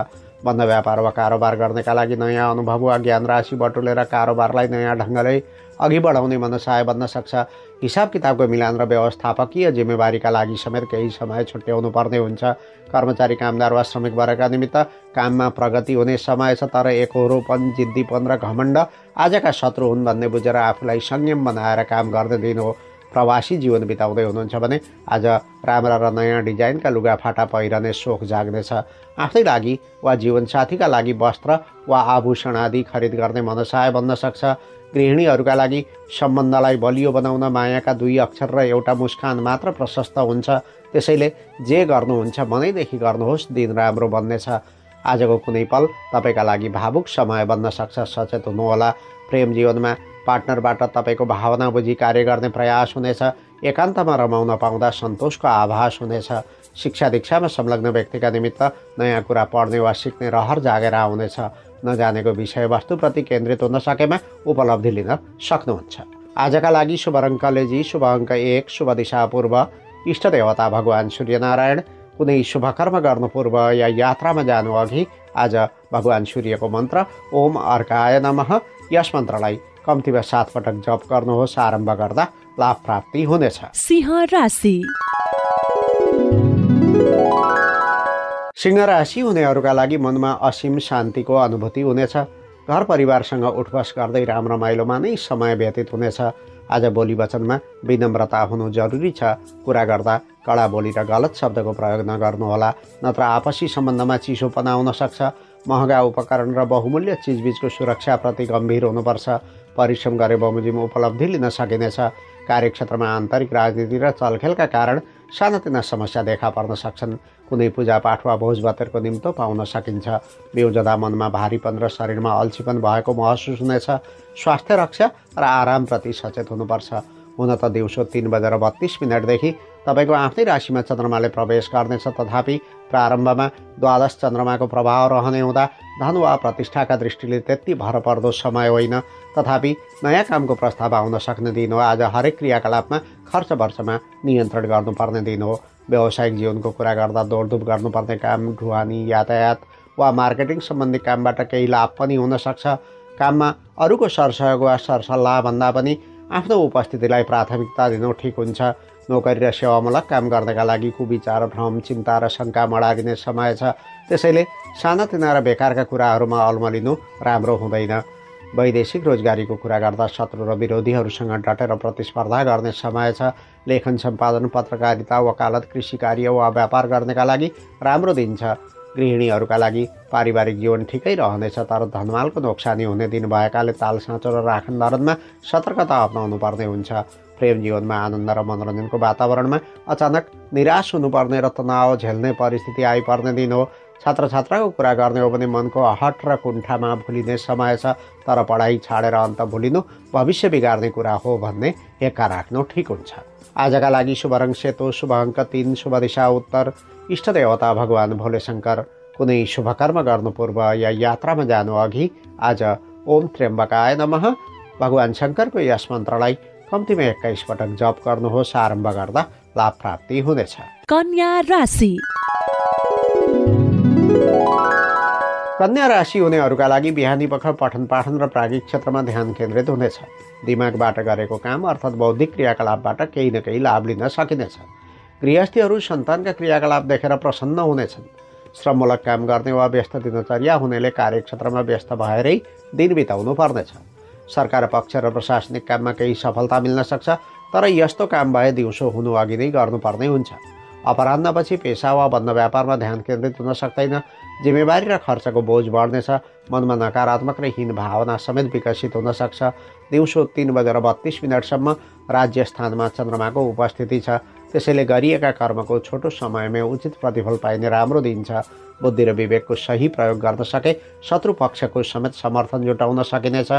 A: बन्द व्यापार वा कारोबार गर्नका लागि नयाँ अनुभव वा ज्ञान राशि बटुलेर कारोबारलाई नयाँ ढङ्गले अघि बढाउने मनसाय बन्न सक्छ। हिसाब किताबको मिलान र व्यवस्थापकीय जिम्मेवारीका लागि समेत केही समय छुट्याउनु पर्ने हुन्छ। कर्मचारी, कामदार वा श्रमिक वर्गका निमित्त काममा प्रगति हुने समय छ, तर एकहोरोपन, जिद्दीपन र घमण्ड आजका शत्रु हुन् भन्ने बुझेर आफूलाई संयम बनाएर काम गर्ने दिन हो। प्रवासी जीवन बिताउँदै हुनुहुन्छ भने आज राम्रा र नयाँ डिजाइनका लुगाफाटा पहिरने सोख जाग्नेछ। आफ्नै लागि वा जीवनसाथीका लागि वस्त्र वा आभूषण आदि खरिद गर्ने मनसाय बन्न सक्छ। गृहिणीहरूका लागि सम्बन्धलाई बलियो बनाउन मायाका 2 अक्षर र एउटा मुस्कान मात्र प्रशस्त हुन्छ। त्यसैले जे गर्नुहुन्छ मनैदेखि गर्नुहोस्, दिन राम्रो बन्नेछ। आजको कुनै पल तपाईँका लागि भावुक समय बन्न सक्छ, सचेत हुनुहोला। प्रेम जीवनमा पार्टनरबाट तपाईँको भावना बुझी कार्य गर्ने प्रयास हुनेछ। एकान्तमा रमाउन पाउँदा सन्तोषको आभास हुनेछ। शिक्षा दीक्षामा संलग्न व्यक्तिका निमित्त नयाँ कुरा पढ्ने वा सिक्ने रहर जागेर आउनेछ। नजानेको विषयवस्तुप्रति केन्द्रित हुन सकेमा उपलब्धि लिन सक्नुहुन्छ। आजका लागि शुभ रङ कलेजी, शुभ अङ्क 1, शुभ दिशा पूर्व, इष्ट देवता भगवान् सूर्यनारायण। कुनै शुभ कर्म गर्नु पूर्व या यात्रामा जानु अघि आज भगवान् सूर्यको मन्त्र ओम अर्काय नमः, यस मन्त्रलाई कम्तीमा 7 पटक जप गर्नुहोस्। आरम्भ गर्दा लाभ प्राप्ति हुनेछ।
B: सिंह राशि।
A: सिंह राशि हुनेहरूका लागि मनमा असीम शान्तिको अनुभूति हुनेछ। घर परिवारसँग उठबस गर्दै राम रमाइलोमा नै समय व्यतीत हुनेछ। आज बोली वचनमा विनम्रता हुनु जरुरी छ। कुरा गर्दा कडा बोली र गलत शब्दको प्रयोग नगर्नुहोला, नत्र आपसी सम्बन्धमा चिसोपना आउन सक्छ। महँगा उपकरण र बहुमूल्य चिजबिजको सुरक्षाप्रति गम्भीर हुनुपर्छ। परिश्रम गरे बमोजिम उपलब्धि लिन सकिनेछ। कार्यक्षेत्रमा आन्तरिक राजनीति र चलखेलका कारण सानातिना समस्या देखा पर्न सक्छन्। कुनै पूजापाठ वा भोजभातेरको निम्तो पाउन सकिन्छ। बिउजदा मनमा भारीपन र शरीरमा अल्छीपन भएको महसुस हुनेछ। स्वास्थ्य रक्षा र आरामप्रति सचेत हुनुपर्छ। हुन त दिउँसो 3:32 तपाईँको आफ्नै राशिमा चन्द्रमाले प्रवेश गर्नेछ, तथापि प्रारम्भमा द्वादश चन्द्रमाको प्रभाव रहने हुँदा धन वा प्रतिष्ठाका दृष्टिले त्यति भरपर्दो समय होइन। तथापि नयाँ कामको प्रस्ताव आउन सक्ने दिन हो। आज हरेक क्रियाकलापमा खर्च वर्चमा नियन्त्रण गर्नुपर्ने दिन हो। व्यावसायिक जीवनको कुरा गर्दा दौडधुप गर्नुपर्ने काम, ढुवानी, यातायात वा मार्केटिङ सम्बन्धी कामबाट केही लाभ पनि हुन सक्छ। काममा अरूको सरसहयोग वा सरसल्लाह भन्दा पनि आफ्नो उपस्थितिलाई प्राथमिकता दिनु ठिक हुन्छ। नोकरी र सेवामूलक काम गर्नका लागि कुविचार, भ्रम, चिन्ता र शङ्का मडारिने समय छ। त्यसैले सानातिना र बेकारका कुराहरूमा अल्मलिनु राम्रो हुँदैन। वैदेशिक रोजगारीको कुरा गर्दा शत्रु र विरोधीहरूसँग डटेर प्रतिस्पर्धा गर्ने समय छ। लेखन, सम्पादन, पत्रकारिता, वकालत, कृषि कार्य वा व्यापार गर्नका लागि राम्रो दिन छ। गृहिणीहरूका लागि पारिवारिक जीवन ठिकै रहनेछ, तर धनमालको नोक्सानी हुने दिन भएकाले ताल साँचो र राखन धरनमा सतर्कता अप्नाउनु पर्ने हुन्छ। प्रेम जीवनमा आनन्द र मनोरञ्जनको वातावरणमा अचानक निराश हुनुपर्ने र तनाव झेल्ने परिस्थिति आइपर्ने दिन हो। छात्र छात्राको कुरा गर्ने हो भने मनको हट र कुण्ठामा भुलिने समय छ, तर पढाइ छाडेर अन्त भुलिनु भविष्य बिगार्ने कुरा हो भन्ने एका राख्नु ठिक हुन्छ। आजका लागि शुभ रङ सेतो, शुभ अङ्क 3, शुभ दिशा उत्तर, इष्ट देवता भगवान् भोलेशङ्कर। कुनै शुभ कर्म गर्नु पूर्व या यात्रामा जानु अघि आज ओम त्र्यम्बकाय नमः, भगवान् शङ्करको यस मन्त्रलाई कम्तीमा 21 पटक जप गर्नुहोस्। आरम्भ गर्दा लाभ प्राप्ति हुनेछ।
B: कन्या राशि।
A: कन्या राशि हुनेहरूका लागि बिहानी पख पठन पाठन र प्राज्ञिक क्षेत्रमा ध्यान केन्द्रित हुनेछ। दिमागबाट गरेको काम अर्थात् बौद्धिक क्रियाकलापबाट केही न केही लाभ लिन सकिनेछ। गृहस्थीहरू सन्तानका क्रियाकलाप देखेर प्रसन्न हुनेछन्। श्रममूलक काम गर्ने वा व्यस्त दिनचर्या हुनेले कार्यक्षेत्रमा व्यस्त भएरै दिन बिताउनु पर्नेछ। सरकार पक्ष र प्रशासनिक काममा केही सफलता मिल्न सक्छ, तर यस्तो काम भए दिउँसो हुनु अघि नै गर्नुपर्ने हुन्छ। अपराह्नपछि पेसा वा बन्द व्यापारमा ध्यान केन्द्रित हुन सक्दैन। जिम्मेवारी र खर्चको बोझ बढ्नेछ। मनमा नकारात्मक र हीन भावना समेत विकसित हुन सक्छ। दिउँसो 3:32 राज्य स्थानमा चन्द्रमाको उपस्थिति छ। त्यसैले गरिएका कर्मको छोटो समयमै उचित प्रतिफल पाइने राम्रो दिन छ। बुद्धि र विवेकको सही प्रयोग गर्न सके शत्रु पक्षको समेत समर्थन जुटाउन सकिनेछ।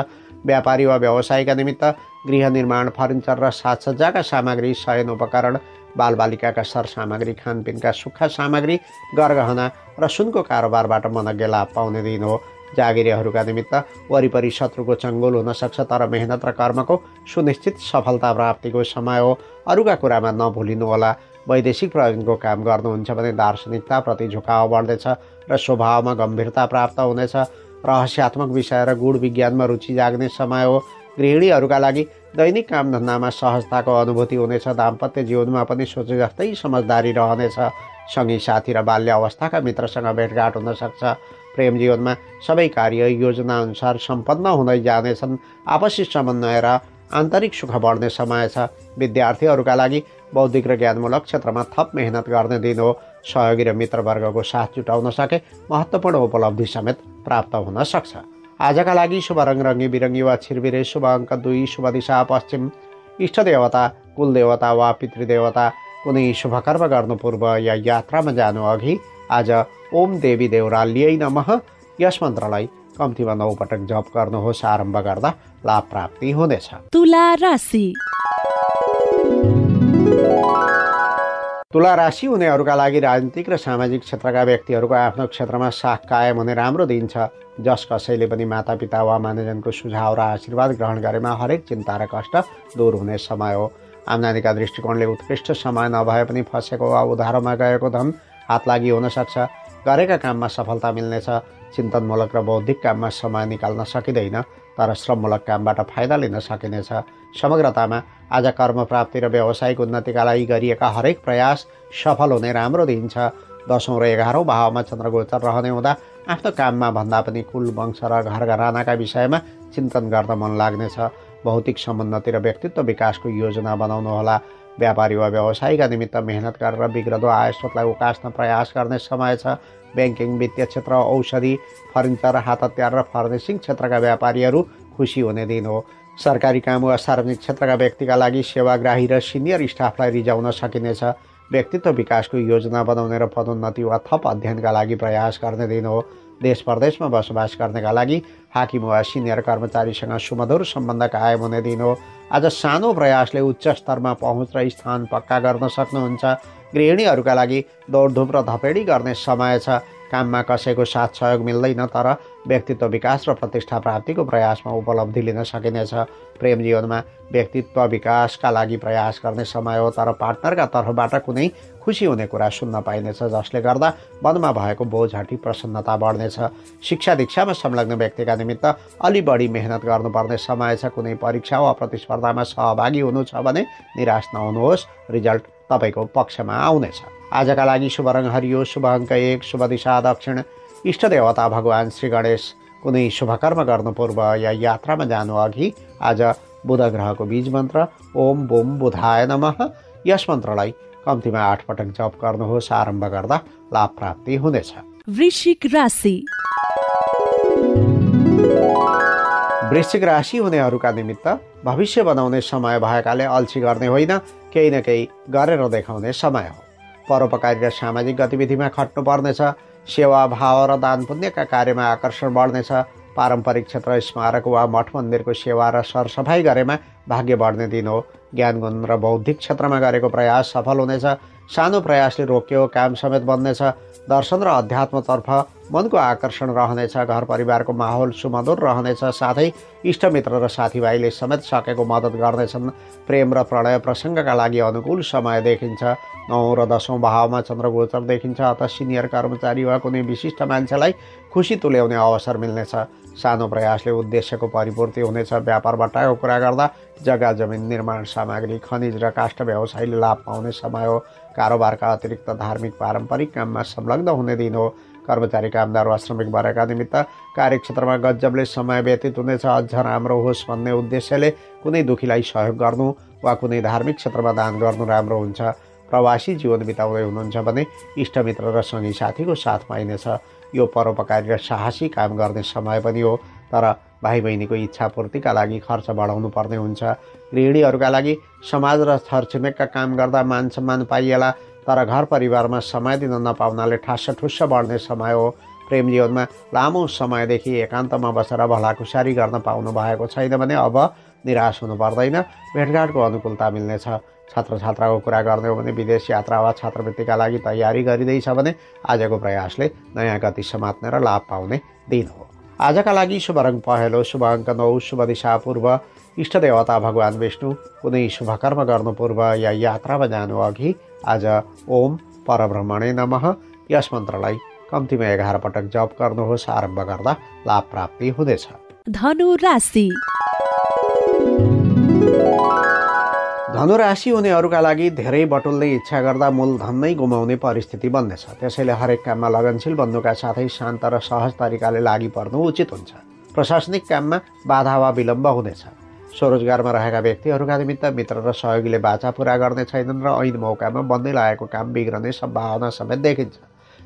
A: व्यापारी वा व्यवसायका निमित्त गृह निर्माण, फर्निचर र साजसज्जाका सामग्री, शयन उपकरण, बालबालिकाका सरसामग्री, खानपिनका सुक्खा सामग्री, गरगहना र सुनको कारोबारबाट मनज्ञ लाभ पाउने दिन हो। जागिरेहरूका निमित्त वरिपरि शत्रुको चङ्गोल हुन सक्छ, तर मेहनत र कर्मको सुनिश्चित सफलता प्राप्तिको समय हो। अरूका कुरामा नभुलिनुहोला। वैदेशिक प्रयोजनको काम गर्नुहुन्छ भने दार्शनिकताप्रति झुकाव बढ्नेछ र स्वभावमा गम्भीरता प्राप्त हुनेछ। रहस्यात्मक विषय र गूढ विज्ञानमा रुचि जाग्ने समय हो। गृहिणीहरूका लागि दैनिक कामधन्दामा सहजताको अनुभूति हुनेछ। दाम्पत्य जीवनमा पनि सोचे जस्तै समझदारी रहनेछ। सँगै साथी र बाल्य अवस्थाका मित्रसँग भेटघाट हुन सक्छ। प्रेम जीवनमा सबै कार्य योजना अनुसार सम्पन्न हुँदै जानेछन्। आपसी समन्वय र आन्तरिक सुख बढ्ने समय छ। विद्यार्थीहरूका लागि बौद्धिक र ज्ञानमूलक क्षेत्रमा थप मेहनत गर्ने दिन हो। सहयोगी र मित्रवर्गको साथ जुटाउन सके महत्त्वपूर्ण उपलब्धि समेत प्राप्त हुन सक्छ। आजका लागि शुभ रङ रङ्गी बिरङ्गी वा छिरबिरे, शुभ अङ्क 2, शुभ दिशा पश्चिम, इष्ट देवता, कुलदेवता वा पितृदेवता, कुनै शुभ कर्म गर्नु पूर्व या यात्रामा जानु अघि आज ओम देवी देवराल्यै नमः यस मन्त्रलाई कम्तीमा 9 पटक जप गर्नुहोस्। आरम्भ गर्दा लाभ प्राप्ति हुनेछ।
B: तुला राशि।
A: तुला राशि हुनेहरूका लागि राजनीतिक र सामाजिक क्षेत्रका व्यक्तिहरूको आफ्नो क्षेत्रमा साख कायम हुने राम्रो दिन छ। जस कसैले पनि मातापिता वा मानिजनको सुझाव र आशीर्वाद ग्रहण गरेमा हरेक चिन्ता र कष्ट दूर हुने समय हो। आम्दानीका दृष्टिकोणले उत्कृष्ट समय नभए पनि फसेको वा उधारोमा गएको धन हात लागि हुन सक्छ। गरेका काममा सफलता मिल्नेछ। चिन्तनमूलक र बौद्धिक काममा समय निकाल्न सकिँदैन, तर श्रममूलक कामबाट फाइदा लिन सकिनेछ। समग्रतामा आज कर्म प्राप्ति र व्यावसायिक उन्नतिका लागि गरिएका हरेक प्रयास सफल हुने राम्रो दिन छ। 10औं र 11औं भावमा चन्द्रगोचर रहने हुँदा आफ्नो काममा भन्दा पनि कुल वंश र घरघरानाका विषयमा चिन्तन गर्न मन लाग्नेछ। भौतिक समुन्नति र व्यक्तित्व विकासको योजना बनाउनुहोला। व्यापारी वा व्यवसायीका निमित्त मेहनत गरेर बिग्रदो आय स्रोतलाई उकास्न प्रयास गर्ने समय छ। ब्याङ्किङ, वित्तीय क्षेत्र, औषधि, फर्निचर, हात हतियार र फर्निसिङ क्षेत्रका व्यापारीहरू खुसी हुने दिन हो। सरकारी काम वा सार्वजनिक क्षेत्रका व्यक्तिका लागि सेवाग्राही र सिनियर स्टाफलाई रिझाउन सकिनेछ। व्यक्तित्व विकासको योजना बनाउने र पदोन्नति वा थप अध्ययनका लागि प्रयास गर्ने दिन हो। देश परदेशमा बसोबास गर्नेका लागि हाकिम वा सिनियर कर्मचारीसँग सुमधुर सम्बन्ध कायम हुने दिन हो। आज सानो प्रयासले उच्च स्तरमा पहुँच र स्थान पक्का गर्न सक्नुहुन्छ। गृहिणीहरूका लागि दौडधुप र धपेडी गर्ने समय छ। काममा कसैको साथ सहयोग मिल्दैन, तर व्यक्तित्व विकास र प्रतिष्ठा प्राप्तिको प्रयासमा उपलब्धि लिन सकिनेछ। प्रेम जीवनमा व्यक्तित्व विकासका लागि प्रयास गर्ने समय हो, तर पार्टनरका तर्फबाट कुनै खुसी हुने कुरा सुन्न पाइनेछ, जसले गर्दा मनमा भएको बोझ हटी प्रसन्नता बढ्नेछ। शिक्षा दीक्षामा संलग्न व्यक्तिका निमित्त अलि बढी मेहनत गर्नुपर्ने समय छ। कुनै परीक्षा वा प्रतिस्पर्धामा सहभागी हुनु छ भने निराश नहुनुहोस्, रिजल्ट तपाईँको पक्षमा आउनेछ। आजका लागि शुभ रङ हरियो, शुभ अङ्क 1, शुभ दिशा दक्षिण, इष्ट देवता भगवान श्री गणेश। कुनै शुभ कर्म गर्नु पूर्व या यात्रामा जानु अघि आज बुध ग्रहको बीज मन्त्र ओम बोम बुधाय नमः यस मन्त्रलाई कम्तीमा 8 पटक जप गर्नुहोस्। आरम्भ गर्दा लाभ प्राप्ति हुनेछ।
B: वृश्चिक राशि।
A: वृश्चिक राशि हुनेहरूका निमित्त भविष्य बनाउने समय भएकाले अल्छी गर्ने होइन, केही न केही गरेर देखाउने समय हो। परोपकारी र सामाजिक गतिविधिमा खट्नु पर्नेछ। सेवा भाव र दान पुण्यका कार्यमा आकर्षण बढ्नेछ। पारम्परिक क्षेत्र, स्मारक वा मठ मन्दिरको सेवा र सरसफाइ गरेमा भाग्य बढ्ने दिन हो। ज्ञान गुण र बौद्धिक क्षेत्रमा गरेको प्रयास सफल हुनेछ। सानो प्रयासले रोकियो काम समेत बन्नेछ। दर्शन र अध्यात्मतर्फ मनको आकर्षण रहनेछ। घर परिवारको माहौल सुमधुर रहनेछ। साथै इष्टमित्र र साथीभाइले समेत सकेको मद्दत गर्नेछन्। प्रेम र प्रणय प्रसङ्गका लागि अनुकूल समय देखिन्छ। 9औं र 10औं भावमा चन्द्रगोचर देखिन्छ, अत सिनियर कर्मचारी वा कुनै विशिष्ट मान्छेलाई खुसी तुल्याउने अवसर मिल्नेछ। सानो प्रयासले उद्देश्यको परिपूर्ति हुनेछ। व्यापार बट्टाको कुरा गर्दा जग्गा जमिन, निर्माण सामग्री, खनिज र काष्ठ व्यवसायले लाभ पाउने समय हो। कारोबारका अतिरिक्त धार्मिक पारम्परिक काममा संलग्न हुने दिन हो। कर्मचारी, कामदार वा श्रमिक वर्गका निमित्त कार्यक्षेत्रमा गजबले समय व्यतीत हुनेछ। अझ राम्रो होस् भन्ने उद्देश्यले कुनै दुखीलाई सहयोग गर्नु वा कुनै धार्मिक क्षेत्रमा दान गर्नु राम्रो हुन्छ। प्रवासी जीवन बिताउँदै हुनुहुन्छ भने इष्टमित्र र सँगै साथीको साथ पाइनेछ। यो परोपकारी र साहसी काम गर्ने समय पनि हो, तर भाइ बहिनीको इच्छापूर्तिका लागि खर्च बढाउनु पर्ने हुन्छ। गृहिणीहरूका लागि समाज र छरछिमेकका काम गर्दा मान सम्मान पाइएला, तर घर परिवारमा समय दिन नपाउनाले ठास्स बढ्ने समय हो। प्रेम जीवनमा लामो समयदेखि एकान्तमा बसेर भलाकुसारी गर्न पाउनु भएको छैन भने अब निराश हुनु पर्दैन। भेटघाटको अनुकूलता मिल्नेछ। छात्र छात्राको कुरा गर्ने हो भने विदेश यात्रा वा छात्रवृत्तिका लागि तयारी गरिँदैछ भने आजको प्रयासले नयाँ गति समात्ने र लाभ पाउने दिन हो। आजका लागि शुभ रङ पहेँलो, शुभ अङ्क 9, शुभ दिशा पूर्व, इष्ट देवता भगवान विष्णु कुनै शुभ कर्म गर्नु पूर्व या यात्रामा जानु अघि आज ओम परब्रह्मणे नमः यस मन्त्रलाई कम्तीमा 11 पटक जप गर्नुहोस्। आरम्भ गर्दा लाभ प्राप्ति हुनेछ।
B: धनु राशि।
A: धनु राशि हुनेहरूका लागि धेरै बटुल्ने इच्छा गर्दा मूलधन नै गुमाउने परिस्थिति बन्नेछ। त्यसैले हरेक काममा लगनशील बन्नुका साथै शान्त र सहज तरिकाले लागि पर्नु उचित हुन्छ। प्रशासनिक काममा बाधा वा विलम्ब हुनेछ। स्वरोजगारमा रहेका व्यक्तिहरूका निमित्त मित्र र सहयोगीले बाचा पूरा गर्ने छैनन् र ऐन मौकामा बन्दै लागेको काम बिग्रने सम्भावना समेत देखिन्छ।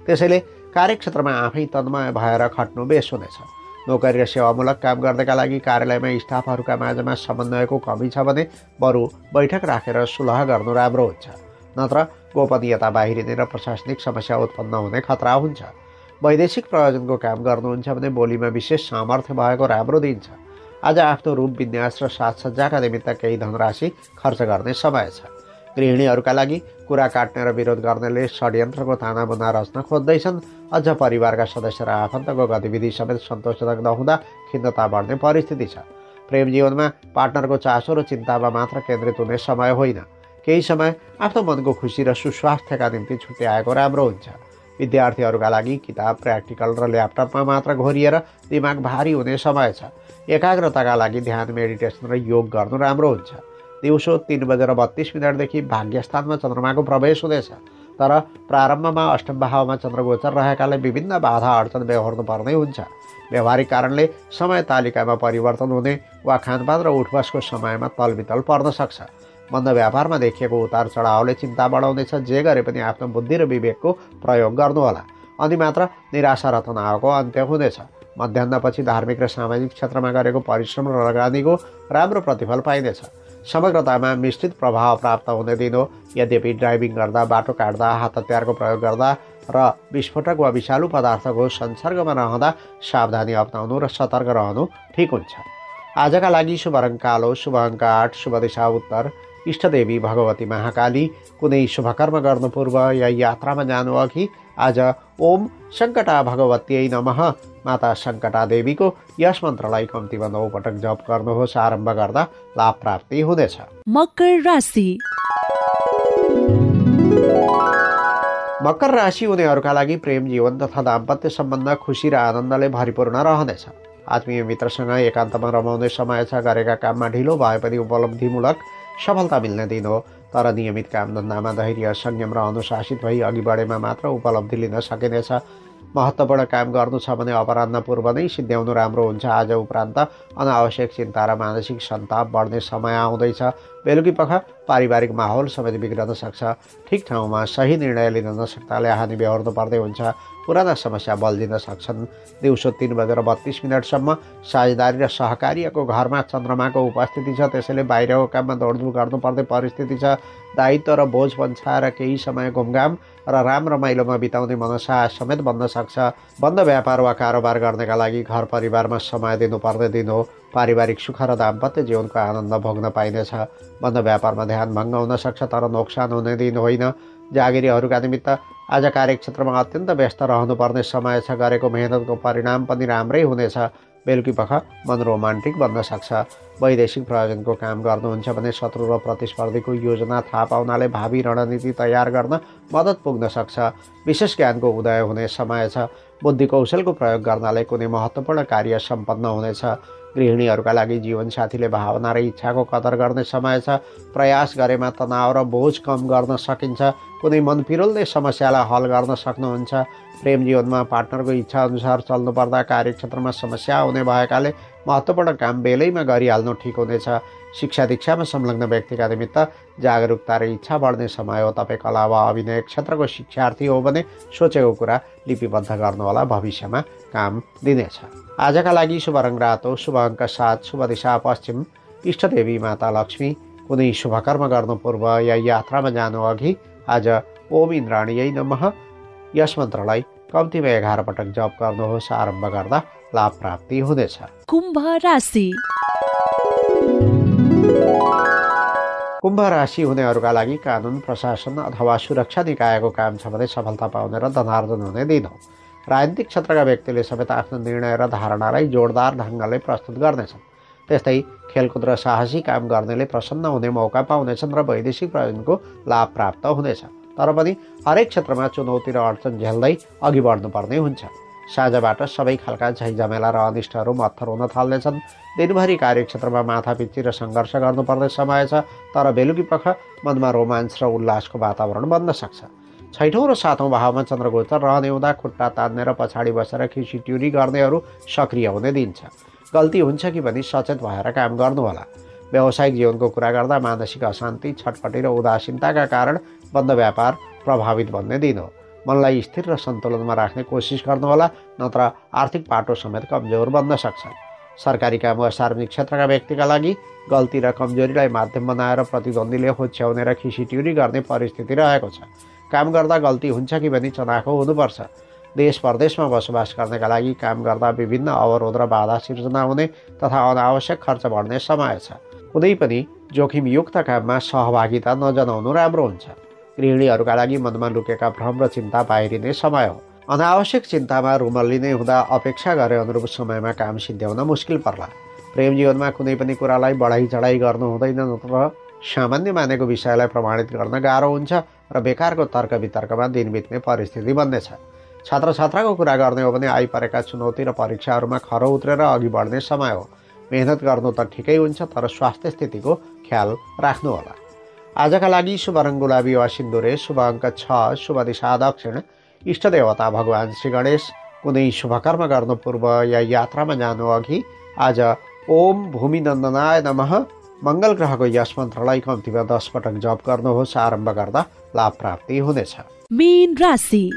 A: त्यसैले कार्यक्षेत्रमा आफै तन्मय भएर खट्नु बेस हुनेछ। नोकरी र सेवामूलक काम गर्नका लागि कार्यालयमा स्टाफहरूका माझमा समन्वयको कमी छ भने बरु बैठक राखेर सुलह गर्नु राम्रो हुन्छ। नत्र गोपनीयता बाहिरिने र प्रशासनिक समस्या उत्पन्न हुने खतरा हुन्छ। वैदेशिक प्रयोजनको काम गर्नुहुन्छ भने बोलीमा विशेष सामर्थ्य भएको राम्रो दिन्छ। आज आफ्नो रूप विन्यास र साजसज्जाका निमित्त केही धनराशि खर्च गर्ने समय छ। गृहिणीहरूका लागि कुरा काट्ने र विरोध गर्नेले षड्यन्त्रको ताना बुना रच्न खोज्दैछन्। अझ परिवारका सदस्य र आफन्तको गतिविधि समेत सन्तोषजनक नहुँदा खिन्नता बढ्ने परिस्थिति छ। प्रेम जीवनमा पार्टनरको चासो र चिन्तामा मात्र केन्द्रित हुने समय होइन। केही समय आफ्नो मनको खुसी र सुस्वास्थ्यका निम्ति छुट्याएको राम्रो हुन्छ। विद्यार्थीहरूका लागि किताब, प्र्याक्टिकल र ल्यापटपमा मात्र घोरिएर दिमाग भारी हुने समय छ। एकाग्रताका लागि ध्यान, मेडिटेसन र योग गर्नु राम्रो हुन्छ। दिउँसो 3:32 भाग्यस्थानमा चन्द्रमाको प्रवेश हुनेछ। तर प्रारम्भमा अष्टम भावमा चन्द्रगोचर रहेकाले विभिन्न बाधा अडचन बेहोर्नु पर्ने हुन्छ। व्यवहारिक कारणले समय तालिकामा परिवर्तन हुने वा खानपान र उठबसको समयमा तलबितल पर्न सक्छ। मन्द व्यापारमा देखिएको उतार चढावले चिन्ता बढाउनेछ। जे गरे पनि आफ्नो बुद्धि र विवेकको प्रयोग गर्नुहोला, अनि मात्र निराशा र तनावको अन्त्य हुनेछ। मध्याह्नपछि धार्मिक र सामाजिक क्षेत्रमा गरेको परिश्रम र लगानीको राम्रो प्रतिफल पाइनेछ। समग्रतामा मिश्रित प्रभाव प्राप्त हुने दिन हो। यद्यपि ड्राइभिङ गर्दा, बाटो काट्दा, हात हतियारको प्रयोग गर्दा र विस्फोटक वा विषालु पदार्थको संसर्गमा रहँदा सावधानी अपनाउनु र सतर्क रहनु ठिक हुन्छ। आजका लागि शुभ रङ कालो, शुभ अङ्क 8, शुभ दिशा उत्तर, इष्टदेवी भगवती महाकाली। कुनै शुभ कर्म गर्नु पूर्व या यात्रामा जानु अघि आज ओम सङ्कटा भगवत्यै नमः माता सङ्कटा देवीको यस मन्त्रलाई कम्तीमा 9 पटक जप गर्नुहोस्। आरम्भ गर्दा लाभ प्राप्ति हुनेछ।
B: मकर राशि।
A: मकर राशि हुनेहरूका लागि प्रेम जीवन तथा दाम्पत्य सम्बन्ध खुसी र आनन्दले भरिपूर्ण रहनेछ। आत्मीय मित्रसँग एकान्तमा रमाउने समय छ। गरेका काममा ढिलो भए पनि उपलब्धिमूलक सफलता मिल्ने दिन हो। तर नियमित कामधन्दामा धैर्य, संयम र अनुशासित भई अघि बढेमा मात्र उपलब्धि लिन सकिनेछ। महत्त्वपूर्ण काम गर्नु छ भने अपराह्न पूर्व नै सिद्ध्याउनु राम्रो हुन्छ। आज उपरान्त अनावश्यक चिन्ता र मानसिक सन्ताप बढ्ने समय आउँदैछ। बेलुकीपख पारिवारिक माहौल समेत बिग्रन सक्छ। ठिक ठाउँमा सही निर्णय लिन नसक्दाले हानि बेहोर्नु पर्दै हुन्छ। पुराना समस्या बल्झिन सक्छन्। दिउँसो 3:32 साझेदारी र सहकार्यको घरमा चन्द्रमाको उपस्थिति छ। त्यसैले बाहिरको काममा दौडधुप गर्नुपर्ने परिस्थिति छ। दायित्व र बोझ पन्छाएर केही समय घुमघाम र राम रमाइलोमा बिताउने मनसा समेत बन्न सक्छ। बन्द व्यापार वा कारोबार गर्नका लागि घर परिवारमा समय दिनुपर्ने दिन हो। पारिवारिक सुख र दाम्पत्य जीवनको आनन्द भोग्न पाइनेछ। बन्द व्यापारमा ध्यान भङ्ग हुन सक्छ, तर नोक्सान हुने दिन होइन। जागिरीहरूका निमित्त आज कार्यक्षेत्रमा अत्यन्त व्यस्त रहनुपर्ने समय छ। गरेको मेहनतको परिणाम पनि राम्रै हुनेछ। बेलुकीपख मन रोमान्टिक बन्न सक्छ। वैदेशिक प्रयोजनको काम गर्नुहुन्छ भने शत्रु र प्रतिस्पर्धीको योजना थाहा पाउनाले भावी रणनीति तयार गर्न मद्दत पुग्न सक्छ। विशेष ज्ञानको उदय हुने समय छ। बुद्धि कौशलको प्रयोग गर्नाले कुनै महत्त्वपूर्ण कार्य सम्पन्न हुनेछ। गृहिणीहरूका लागि जीवनसाथीले भावना र इच्छाको कदर गर्ने समय छ। प्रयास गरेमा तनाव र बोझ कम गर्न सकिन्छ। कुनै मन पिरोल्ने समस्यालाई हल गर्न सक्नुहुन्छ। प्रेम जीवनमा पार्टनरको इच्छा अनुसार चल्नुपर्दा कार्यक्षेत्रमा समस्या हुने भएकाले महत्त्वपूर्ण काम बेलैमा गरिहाल्नु ठिक हुनेछ। शिक्षा दीक्षामा संलग्न व्यक्तिका निमित्त जागरुकता र इच्छा बढ्ने समय हो। तपाईँ कला वा अभिनय क्षेत्रको शिक्षार्थी हो भने सोचेको कुरा लिपिबद्ध गर्नुहोला, भविष्यमा काम दिनेछ। आजका लागि शुभ रङ रातो, शुभ अङ्क 7, शुभ दिशा पश्चिम, इष्टदेवी माता लक्ष्मी। कुनै शुभ कर्म गर्नु पूर्व या यात्रामा जानु अघि आज ओम इन्द्राणीयै नमः यस मन्त्रलाई कम्तीमा 11 पटक जप गर्नुहोस्। आरम्भ गर्दा लाभ प्राप्ति हुनेछ।
B: कुम्भ राशि।
A: कुम्भ राशि हुनेहरूका लागि कानुन, प्रशासन अथवा सुरक्षा निकायको काम छ भने सफलता पाउने र धनार्जन हुने दिन हो। राजनीतिक क्षेत्रका व्यक्तिले समेत आफ्नो निर्णय र धारणालाई जोडदार ढङ्गले प्रस्तुत गर्नेछन्। त्यस्तै खेलकुद र साहसी काम गर्नेले प्रसन्न हुने मौका पाउनेछन् र वैदेशिक प्रयोजनको लाभ प्राप्त हुनेछ। तर पनि हरेक क्षेत्रमा चुनौती र अडचन झेल्दै अघि बढ्नुपर्ने हुन्छ। साँझबाट सबै खालका झैझमेला र अनिष्टहरू मत्थर हुन थाल्नेछन्। दिनभरि कार्यक्षेत्रमा माथापिच्ची र सङ्घर्ष गर्नुपर्ने समय छ, तर बेलुकी पख मनमा रोमाञ्च र उल्लासको वातावरण बन्न सक्छ। 6औं र 7औं भावमा चन्द्रगोचर रहने हुँदा खुट्टा तान्ने र पछाडि बसेर खिसीट्युरी गर्नेहरू सक्रिय हुने दिन छ। गल्ती हुन्छ कि भनी सचेत भएर काम गर्नुहोला। व्यावसायिक जीवनको कुरा गर्दा मानसिक अशान्ति, छटपटी र उदासीनताका कारण बन्द व्यापार प्रभावित बन्ने दिन हो। मनलाई स्थिर र सन्तुलनमा राख्ने कोसिस गर्नुहोला, नत्र आर्थिक पाटो समेत कमजोर बन्न सक्छ। सरकारी काम वा सार्वजनिक क्षेत्रका व्यक्तिका लागि गल्ती र कमजोरीलाई माध्यम बनाएर प्रतिद्वन्द्वीले होछ्याउने र खिसीट्युरी गर्ने परिस्थिति रहेको छ। काम गर्दा गल्ती हुन्छ कि भनी चनाखो हुनुपर्छ। देश परदेशमा बसोबास गर्नका लागि काम गर्दा विभिन्न अवरोध र बाधा सिर्जना हुने तथा अनावश्यक खर्च बढ्ने समय छ। कुनै पनि जोखिमयुक्त काममा सहभागिता नजनाउनु राम्रो हुन्छ। गृहिणीहरूका लागि मनमा लुकेका भ्रम र चिन्ता बाहिरिने समय हो। अनावश्यक चिन्तामा रुमल्लिने हुँदा अपेक्षा गरे अनुरूप समयमा काम सिद्ध्याउन मुस्किल पर्ला। प्रेम जीवनमा कुनै पनि कुरालाई बढाइ चढाइ गर्नु हुँदैन, नत्र सामान्य मानेको विषयलाई प्रमाणित गर्न गाह्रो हुन्छ र बेकारको तर्क वितर्कमा दिन बित्ने परिस्थिति बन्नेछ। छात्र छात्राको कुरा गर्ने हो भने आइपरेका चुनौती र परीक्षाहरूमा खरो उत्रेर अघि बढ्ने समय हो। मेहनत गर्नु त ठिकै हुन्छ, तर स्वास्थ्य स्थितिको ख्याल राख्नुहोला। आजका लागि शुभ रङ गुलाबी वा सिन्दुरे, शुभ अङ्क 6, शुभ दिशा दक्षिण, इष्ट देवता भगवान श्री गणेश। कुनै शुभकर्म गर्नु पूर्व या यात्रामा जानु अघि आज ओम भूमिनन्दनाय नमः मङ्गल ग्रहको यस मन्त्रलाई कम्तीमा 10 पटक जप गर्नुहोस्। आरम्भ गर्दा लाभ प्राप्ति हुनेछ।
B: मीन राशि।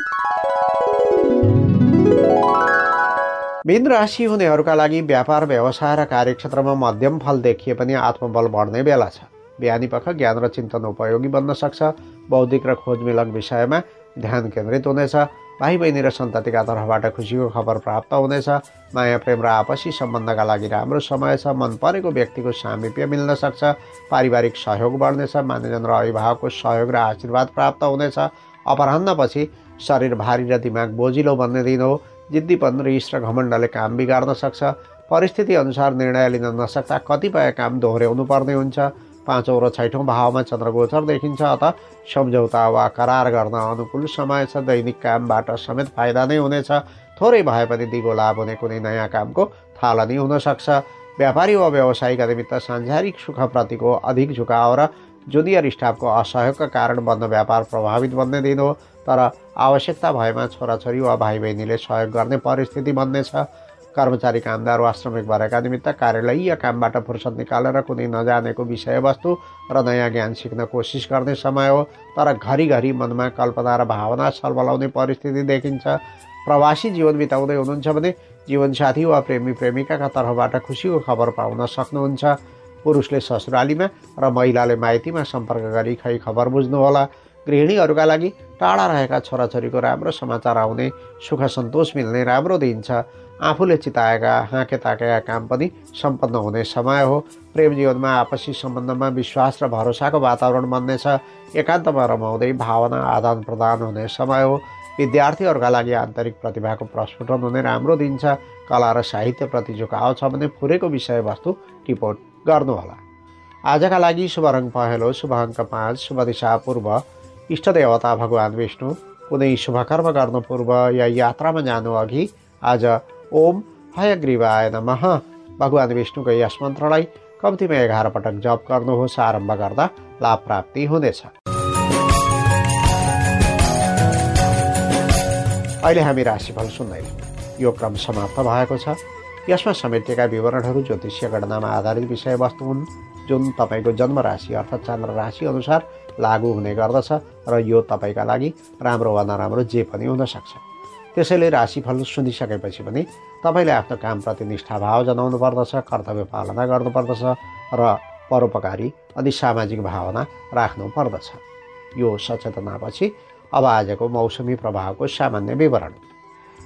A: मीन राशि हुनेहरूका लागि व्यापार व्यवसाय र कार्यक्षेत्रमा मध्यम फल देखिए पनि आत्मबल बढ्ने बेला छ। बिहानी पख ज्ञान र चिन्तन उपयोगी बन्न सक्छ। बौद्धिक र खोजमिलक विषयमा ध्यान केन्द्रित हुनेछ। भाइ बहिनी र सन्ततिका तर्फबाट खुसीको खबर प्राप्त हुनेछ। माया प्रेम र आपसी सम्बन्धका लागि राम्रो समय छ। मन परेको व्यक्तिको सामिप्य मिल्न सक्छ। पारिवारिक सहयोग बढ्नेछ। मान्यजन र अभिभावकको सहयोग र आशीर्वाद प्राप्त हुनेछ। अपराह्नपछि शरीर भारी र दिमाग बोजिलो बन्ने दिन हो। जिद्दीपन, रिस र घमण्डले काम बिगार्न सक्छ। परिस्थिति अनुसार निर्णय लिन नसक्दा कतिपय काम दोहोऱ्याउनु पर्ने हुन्छ। 5औं र 6औं भावमा चन्द्रगोचर देखिन्छ, अत सम्झौता वा करार गर्न अनुकूल समय छ। दैनिक कामबाट समेत फाइदा नै हुनेछ। थोरै भए पनि दिगो लाभ हुने कुनै नयाँ कामको थालनी हुन सक्छ। व्यापारी वा व्यवसायीका निमित्त सांसारिक सुखप्रतिको अधिक झुकाव र जुनियर स्टाफको असहयोगका कारण बन्द व्यापार प्रभावित बन्ने दिन हो। तर आवश्यकता भएमा छोराछोरी वा भाइ बहिनीले सहयोग गर्ने परिस्थिति बन्नेछ। कर्मचारी, कामदार वा श्रमिक वर्गका निमित्त कार्यालयीय कामबाट फुर्सद निकालेर कुनै नजानेको विषयवस्तु र नयाँ ज्ञान सिक्न कोसिस गर्ने समय हो। तर घरिघरि मनमा कल्पना र भावना छलबलाउने परिस्थिति देखिन्छ। प्रवासी जीवन बिताउँदै हुनुहुन्छ भने जीवनसाथी वा प्रेमी प्रेमिकाका तर्फबाट खुसीको खबर पाउन सक्नुहुन्छ। पुरुषले ससुरालीमा र महिलाले माइतीमा सम्पर्क गरी खै खबर बुझ्नुहोला। गृहिणीहरूका लागि टाढा रहेका छोराछोरीको राम्रो समाचार आउने, सुख सन्तोष मिल्ने राम्रो दिन छ। आफूले चिताएका हाँके ताकेका काम पनि सम्पन्न हुने समय हो। प्रेम जीवनमा आपसी सम्बन्धमा विश्वास र भरोसाको वातावरण बन्नेछ। एकान्तमा रमाउँदै भावना आदान प्रदान हुने समय हो। विद्यार्थीहरूका लागि आन्तरिक प्रतिभाको प्रस्फुटन हुने राम्रो दिन छ। कला र साहित्यप्रति झुकाव छ भने फुरेको विषयवस्तु टिपोट गर्नुहोला। आजका लागि शुभ रङ पहेँलो, शुभ अङ्क 5, शुभ दिशा पूर्व, इष्ट देवता भगवान विष्णु। कुनै शुभकर्म गर्नु पूर्व या यात्रामा जानु अघि आज ओम हयग्रीवाय नमः भगवान विष्णुको यस मन्त्रलाई कम्तीमा 11 पटक जप गर्नुहोस्। आरम्भ गर्दा लाभ प्राप्ति हुनेछ। अहिले हामी राशिफल सुन्दैछौँ। यो क्रम समाप्त भएको छ। यसमा समेटिएका विवरणहरू ज्योतिषीय गणनामा आधारित विषयवस्तु हुन्, जुन तपाईँको जन्म राशि अर्थात् चन्द्र राशि अनुसार लागू हुने गर्दछ र यो तपाईँका लागि राम्रो वा नराम्रो जे पनि हुन सक्छ। त्यसैले राशिफल सुनिसकेपछि पनि तपाईँले आफ्नो कामप्रति निष्ठाभाव जनाउनु पर्दछ, कर्तव्य पालना गर्नुपर्दछ र परोपकारी अनि सामाजिक भावना राख्नु पर्दछ। यो सचेतनापछि अब आजको मौसमी प्रभावको सामान्य विवरण।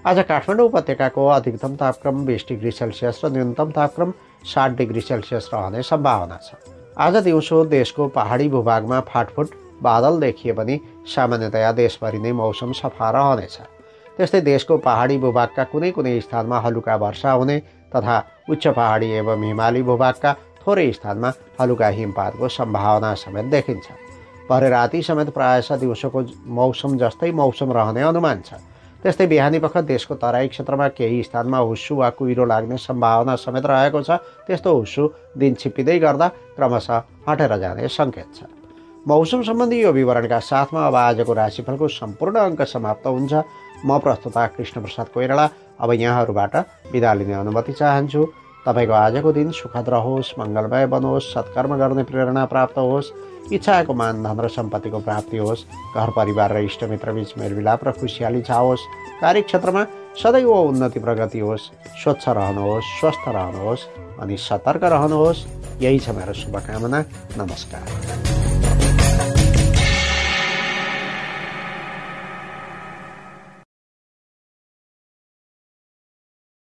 A: आज काठमाडौँ उपत्यकाको अधिकतम तापक्रम 20 डिग्री सेल्सियस र न्यूनतम तापक्रम 60 डिग्री सेल्सियस रहने सम्भावना छ। आज दिउँसो देशको पहाडी भूभागमा फाटफुट बादल देखिए पनि सामान्यतया देशभरि नै मौसम सफा रहनेछ। त्यस्तै देशको पहाडी भूभागका कुनै कुनै स्थानमा हलुका वर्षा हुने तथा उच्च पहाडी एवं हिमाली भूभागका थोरै स्थानमा हलुका हिमपातको सम्भावना समेत देखिन्छ। भरे राति समेत प्रायः दिउँसोको मौसम जस्तै मौसम रहने अनुमान छ। त्यस्तै बिहानीपख देशको तराई क्षेत्रमा केही स्थानमा हुस्सु वा कुहिरो लाग्ने सम्भावना समेत रहेको छ। त्यस्तो हुस्सु दिन छिप्पिँदै गर्दा क्रमशः हटेर जाने सङ्केत छ। मौसम सम्बन्धी यो विवरणका साथमा अब आजको राशिफलको सम्पूर्ण अङ्क समाप्त हुन्छ। म प्रस्तुता कृष्णप्रसाद कोइराला अब यहाँहरूबाट बिदा लिने अनुमति चाहन्छु। तपाईँको आजको दिन सुखद रहोस्, मङ्गलमय बनोस्, सत्कर्म गर्ने प्रेरणा प्राप्त होस्, इच्छाको मान धन र सम्पत्तिको प्राप्ति होस्, घर परिवार र इष्टमित्रबीच मेलमिलाप र खुसियाली छाओस्, कार्यक्षेत्रमा सदैव उन्नति प्रगति होस्, स्वच्छ रहनुहोस्, स्वस्थ रहनुहोस् अनि सतर्क रहनुहोस्। यही छ मेरो शुभकामना। नमस्कार।